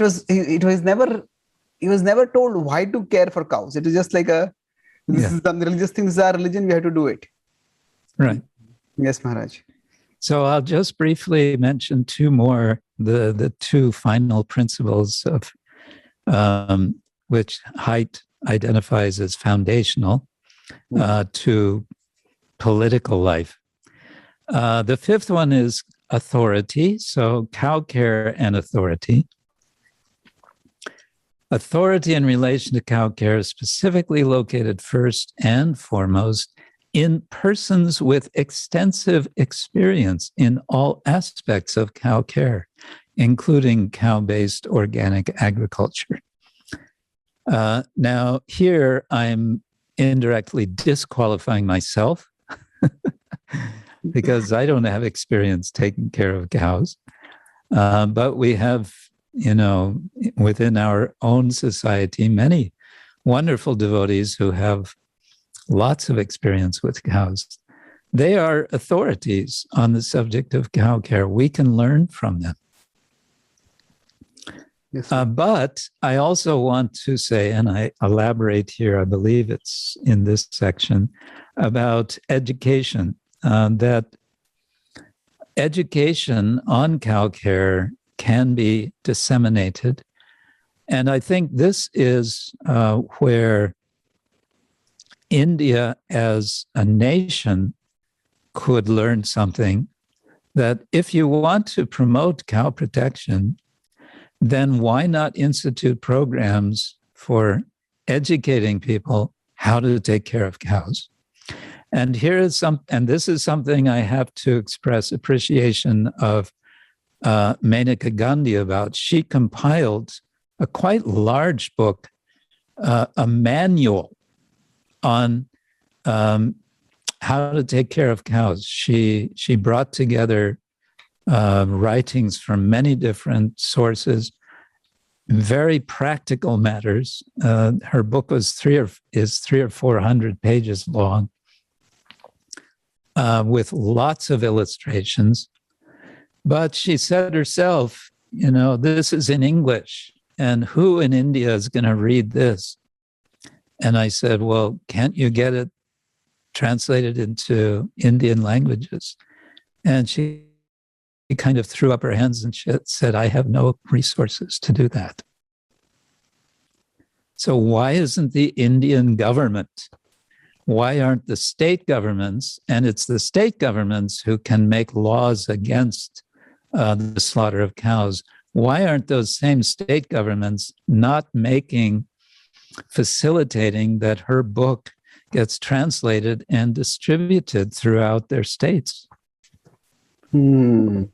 he was never told why to care for cows. It is just like this is some religious thing, this is our religion, we have to do it. Right. Yes, Maharaj. So I'll just briefly mention two more, the two final principles of which Haidt identifies as foundational to political life. The fifth one is authority. So cow care and authority. Authority in relation to cow care is specifically located first and foremost in persons with extensive experience in all aspects of cow care, including cow-based organic agriculture. Now, here I'm indirectly disqualifying myself because I don't have experience taking care of cows. But we have, within our own society, many wonderful devotees who have lots of experience with cows. They are authorities on the subject of cow care. We can learn from them. Yes, but I also want to say, and I elaborate here, I believe it's in this section, about education, that education on cow care can be disseminated. And I think this is where India as a nation could learn something, that if you want to promote cow protection, then why not institute programs for educating people how to take care of cows? And this is something I have to express appreciation of Maneka Gandhi about. She compiled a quite large book, a manual on how to take care of cows. She brought together writings from many different sources, very practical matters. Her book was 300 or 400 pages long, with lots of illustrations. But she said herself, this is in English, and who in India is going to read this? And I said, well, can't you get it translated into Indian languages? And she kind of threw up her hands and said, I have no resources to do that. So why isn't the Indian government? Why aren't the state governments? And it's the state governments who can make laws against the slaughter of cows. Why aren't those same state governments not making facilitating that her book gets translated and distributed throughout their states. So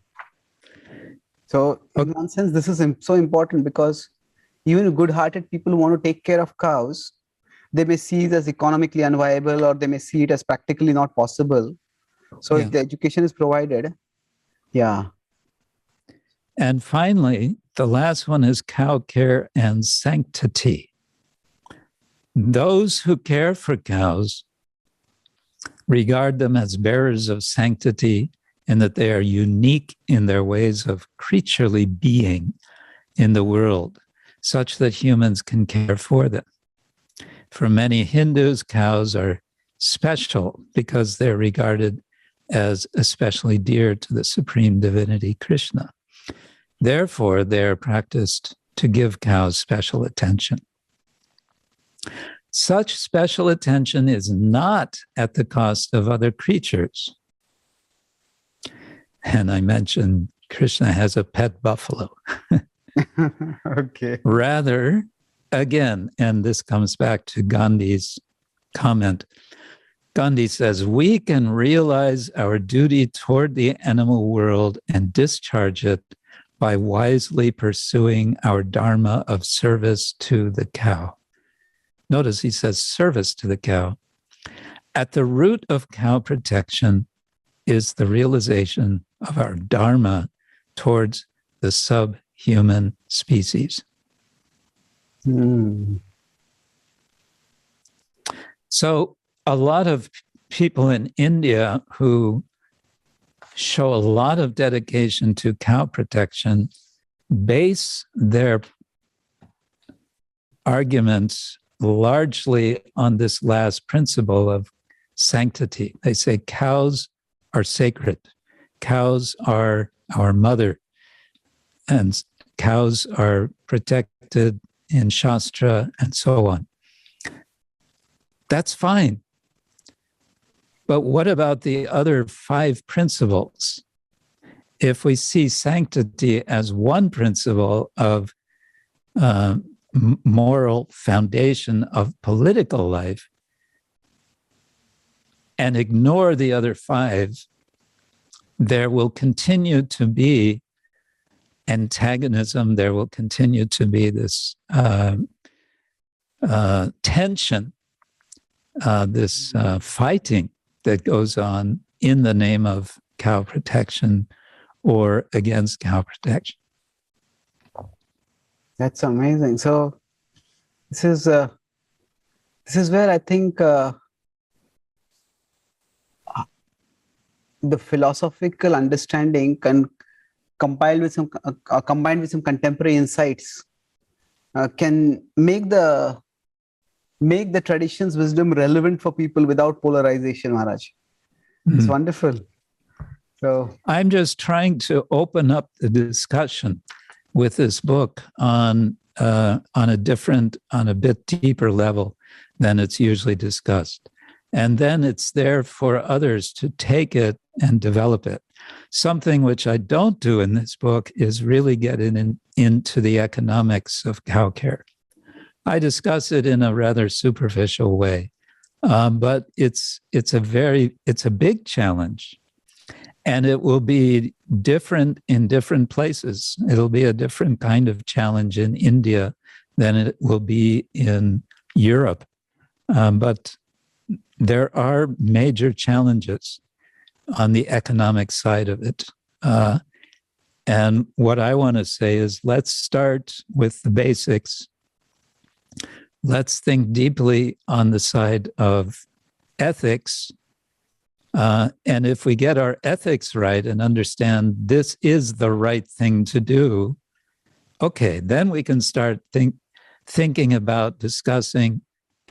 in one sense, this is so important, because even good-hearted people who want to take care of cows, they may see it as economically unviable, or they may see it as practically not possible. So if the education is provided, And finally, the last one is cow care and sanctity. Those who care for cows regard them as bearers of sanctity, and that they are unique in their ways of creaturely being in the world, such that humans can care for them. For many Hindus, cows are special because they're regarded as especially dear to the supreme divinity Krishna. Therefore, they are practiced to give cows special attention. Such special attention is not at the cost of other creatures. And I mentioned Krishna has a pet buffalo. Okay. Rather, again, and this comes back to Gandhi's comment, Gandhi says, we can realize our duty toward the animal world and discharge it by wisely pursuing our Dharma of service to the cow. Notice he says service to the cow. At the root of cow protection is the realization of our Dharma towards the subhuman species. So a lot of people in India who show a lot of dedication to cow protection base their arguments largely on this last principle of sanctity. They say cows are sacred. Cows are our mother, and cows are protected in Shastra and so on. That's fine. But what about the other 5 principles? If we see sanctity as one principle of moral foundation of political life and ignore the other 5, there will continue to be antagonism. There will continue to be this tension, this fighting that goes on in the name of cow protection or against cow protection. That's amazing. So this is where I think the philosophical understanding combined with some contemporary insights can make the tradition's wisdom relevant for people without polarization, Maharaj. It's wonderful. So I'm just trying to open up the discussion with this book on a bit deeper level than it's usually discussed. And then it's there for others to take it and develop it. Something which I don't do in this book is really get into the economics of cow care. I discuss it in a rather superficial way, but it's a big challenge, and it will be different in different places. It'll be a different kind of challenge in India than it will be in Europe, but there are major challenges on the economic side of it. And what I want to say is, let's start with the basics. Let's think deeply on the side of ethics. And if we get our ethics right and understand this is the right thing to do, okay, then we can start thinking about discussing,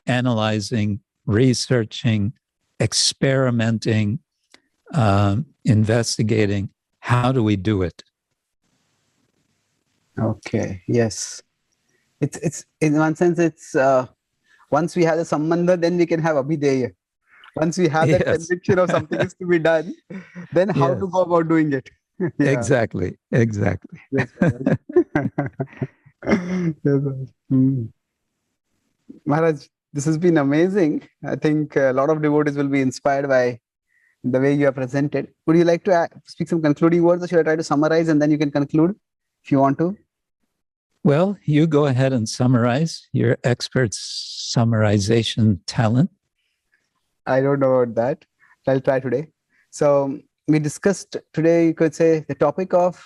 analyzing, researching, experimenting, investigating. How do we do it? Okay, yes. It's in one sense, it's once we have the sambandha, then we can have abhideya. Once we have that conviction of something is to be done, then how to go about doing it. Exactly. Yes, Maharaj, this has been amazing. I think a lot of devotees will be inspired by the way you have presented. Would you like to speak some concluding words, or should I try to summarize and then you can conclude if you want to? Well, you go ahead and summarize your expert summarization talent. I don't know about that. I'll try today. So we discussed today, you could say, the topic of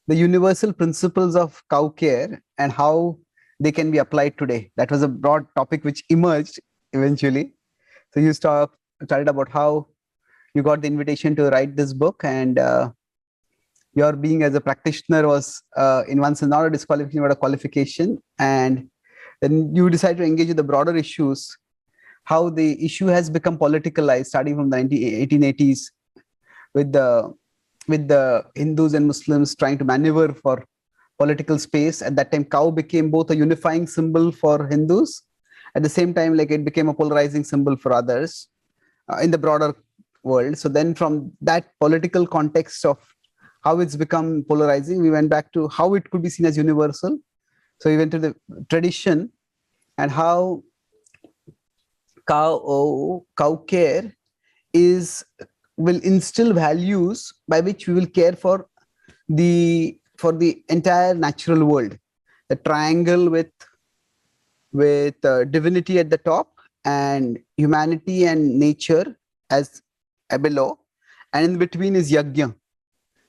the universal principles of cow care and how they can be applied today. That was a broad topic which emerged eventually. So you started about how you got the invitation to write this book, and your being as a practitioner was in one sense not a disqualification but a qualification. And then you decided to engage with the broader issues, how the issue has become politicalized starting from the 1880s with the Hindus and Muslims trying to maneuver for political space. At that time, cow became both a unifying symbol for Hindus. At the same time, like, it became a polarizing symbol for others in the broader world. So then from that political context of how it's become polarizing, we went back to how it could be seen as universal. So we went to the tradition and how cow care will instill values by which we will care for the entire natural world. The triangle with divinity at the top and humanity and nature as below, and in between is yajna.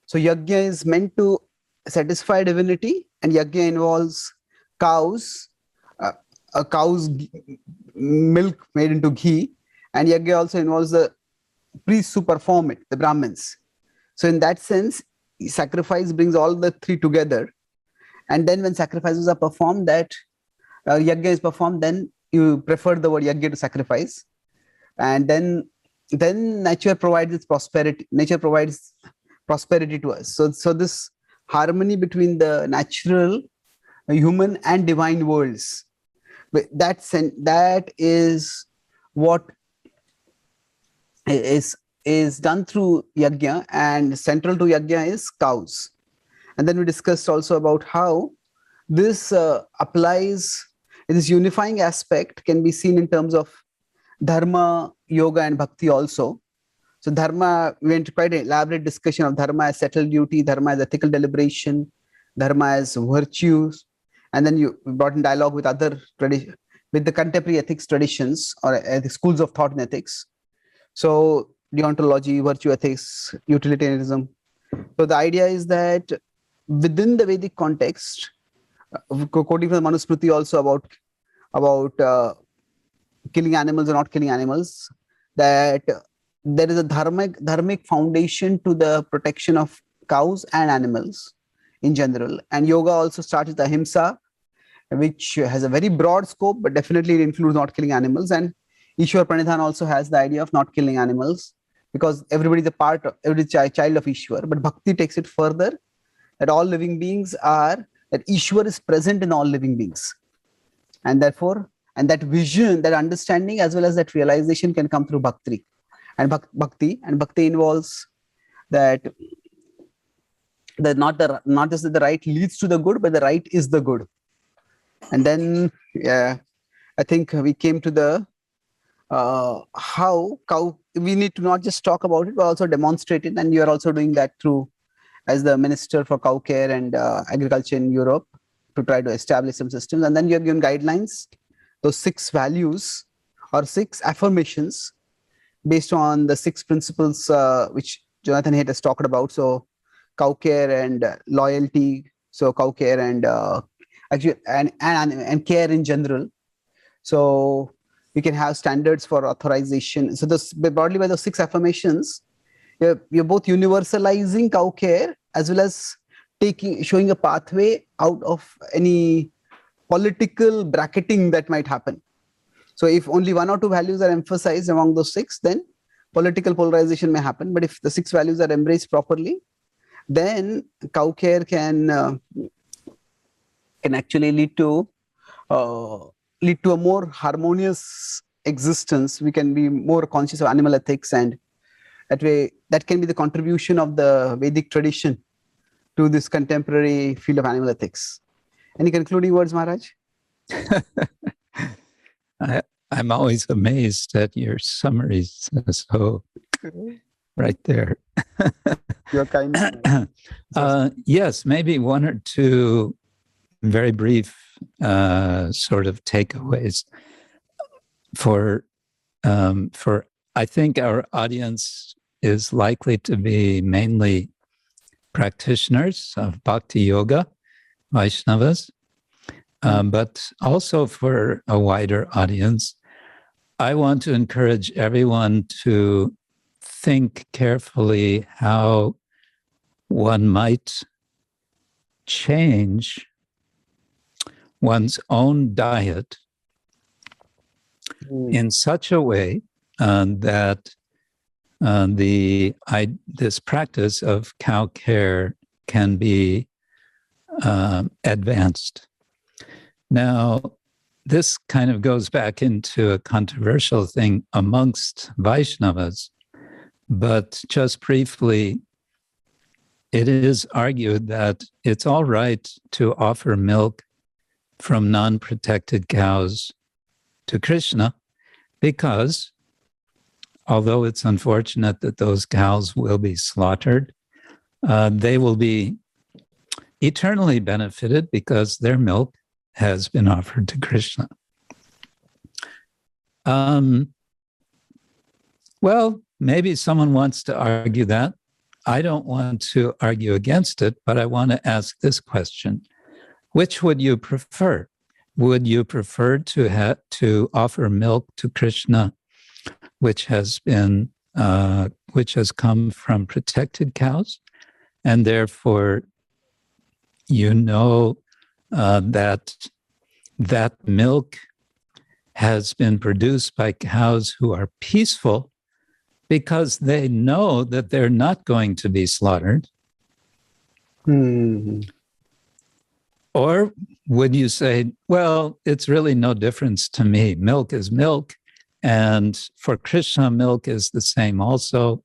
So yajna is meant to satisfy divinity, and yajna involves cows, a cow's milk made into ghee, and yajna also involves the priests who perform it, the Brahmins. So in that sense, sacrifice brings all the three together. And then when sacrifices are performed, that yajna is performed, then you prefer the word yajna to sacrifice. And then nature provides its prosperity. Nature provides prosperity to us. So this harmony between the natural, human, and divine worlds, that is what is done through yajna, and central to yajna is cows. And then we discussed also about how this applies, this unifying aspect can be seen in terms of Dharma, yoga, and bhakti also. So Dharma, we went to quite an elaborate discussion of Dharma as settled duty, Dharma as ethical deliberation, Dharma as virtues, and then you brought in dialogue with other tradition, with the contemporary ethics traditions or the schools of thought in ethics. So deontology, virtue ethics, utilitarianism. So the idea is that within the Vedic context, quoting from the Manusmriti also about killing animals or not killing animals, that there is a dharmic foundation to the protection of cows and animals in general. And yoga also starts with ahimsa, which has a very broad scope, but definitely it includes not killing animals. And Ishwar Pranidhan also has the idea of not killing animals, because everybody is a part of, every child of Ishwar. But bhakti takes it further, that all living beings that Ishwar is present in all living beings. And therefore, and that vision, that understanding, as well as that realization can come through bhakti. And bhakti involves that not just that the right leads to the good, but the right is the good. And then I think we came to the how cow, we need to not just talk about it, but also demonstrate it. And you are also doing that through, as the Minister for Cow Care and Agriculture in Europe, to try to establish some systems. And then you have given guidelines, those 6 values or 6 affirmations based on the 6 principles which Jonathan Haidt has talked about. So cow care and loyalty, so cow care and actually and care in general. So we can have standards for authorization. So this, broadly by those 6 affirmations, you're both universalizing cow care as well as showing a pathway out of any political bracketing that might happen. So if only 1 or 2 values are emphasized among those 6, then political polarization may happen. But if the 6 values are embraced properly, then cow care can actually lead to a more harmonious existence. We can be more conscious of animal ethics, and that way, that can be the contribution of the Vedic tradition to this contemporary field of animal ethics. Any concluding words, Maharaj? I'm always amazed at your summaries. So right there. You're kind. Yes, maybe one or two very brief sort of takeaways for I think our audience is likely to be mainly practitioners of bhakti-yoga, Vaishnavas, but also for a wider audience. I want to encourage everyone to think carefully how one might change one's own diet in such a way that this practice of cow care can be advanced. Now, this kind of goes back into a controversial thing amongst Vaishnavas, but just briefly, it is argued that it's all right to offer milk from non-protected cows to Krishna, because although it's unfortunate that those cows will be slaughtered, they will be eternally benefited because their milk has been offered to Krishna. Well, maybe someone wants to argue that. I don't want to argue against it, but I want to ask this question. Which would you prefer? Would you prefer to offer milk to Krishna, which has come from protected cows, and therefore you know that milk has been produced by cows who are peaceful because they know that they're not going to be slaughtered? Or would you say, well, it's really no difference to me. Milk is milk. And for Krishna, milk is the same also.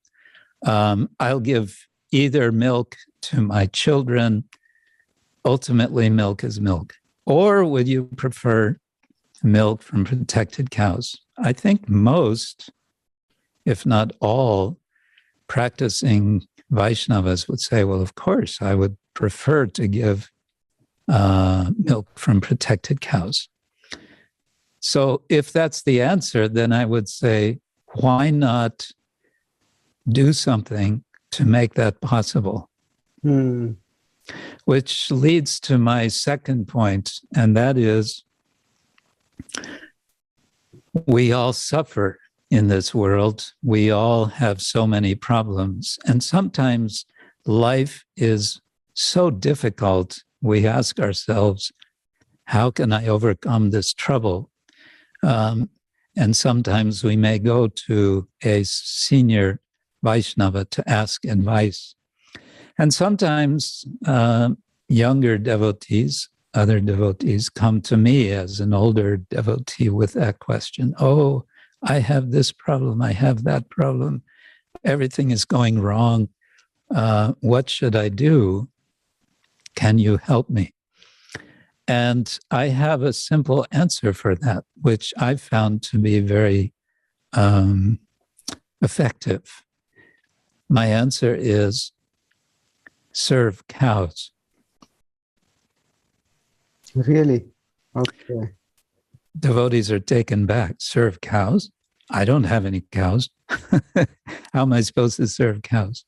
I'll give either milk to my children. Ultimately, milk is milk. Or would you prefer milk from protected cows? I think most, if not all, practicing Vaishnavas would say, well, of course, I would prefer to give milk from protected cows. So if that's the answer, then I would say, why not do something to make that possible? Which leads to my second point, and that is, we all suffer in this world. We all have so many problems, and sometimes life is so difficult. We ask ourselves, how can I overcome this trouble? And sometimes we may go to a senior Vaishnava to ask advice. And sometimes younger devotees, other devotees, come to me as an older devotee with that question. Oh, I have this problem, I have that problem. Everything is going wrong. What should I do? Can you help me? And I have a simple answer for that, which I found to be very effective. My answer is serve cows. Really? Okay. Devotees are taken back. Serve cows? I don't have any cows. How am I supposed to serve cows?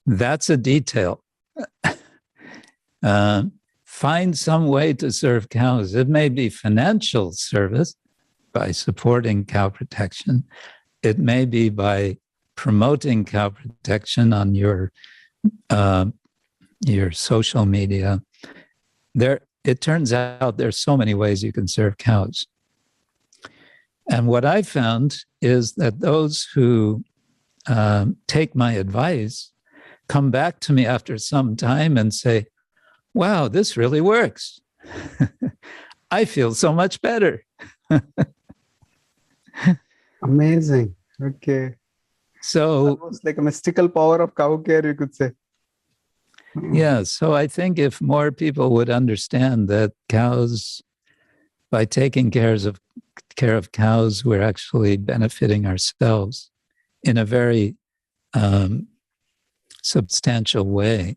That's a detail. Find some way to serve cows. It may be financial service by supporting cow protection. It may be by promoting cow protection on your social media. It turns out there's so many ways you can serve cows. And what I found is that those who take my advice come back to me after some time and say, wow, this really works. I feel so much better. Amazing. Okay. So almost like a mystical power of cow care, you could say. Yeah, so I think if more people would understand that cows, by taking care of care of cows, we're actually benefiting ourselves in a very substantial way.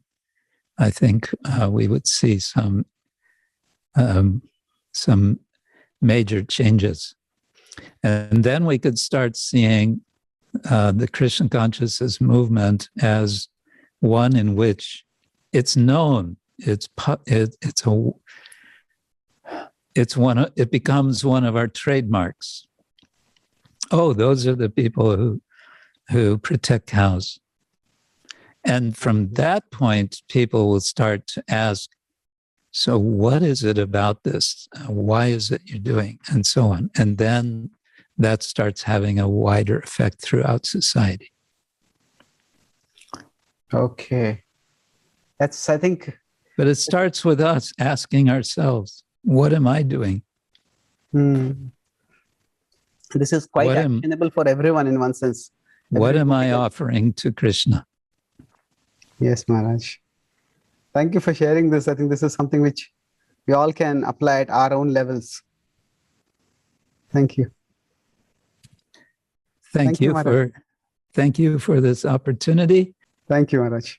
I think we would see some major changes. And then we could start seeing the Krishna consciousness movement as one in which it's known, it becomes one of our trademarks. Oh, those are the people who protect cows. And from that point, people will start to ask, so what is it about this? Why is it you're doing? And so on. And then that starts having a wider effect throughout society. Okay. That's, I think. But it starts with us asking ourselves, what am I doing? This is quite actionable for everyone in one sense. What am I offering to Krishna? Yes, Maharaj. Thank you for sharing this. I think this is something which we all can apply at our own levels. Thank you. Thank you for this opportunity. Thank you, Maharaj.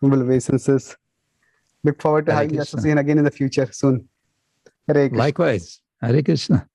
Humble obeisances. Look forward to having you associate again in the future soon. Hare Krishna. Likewise. Hare Krishna.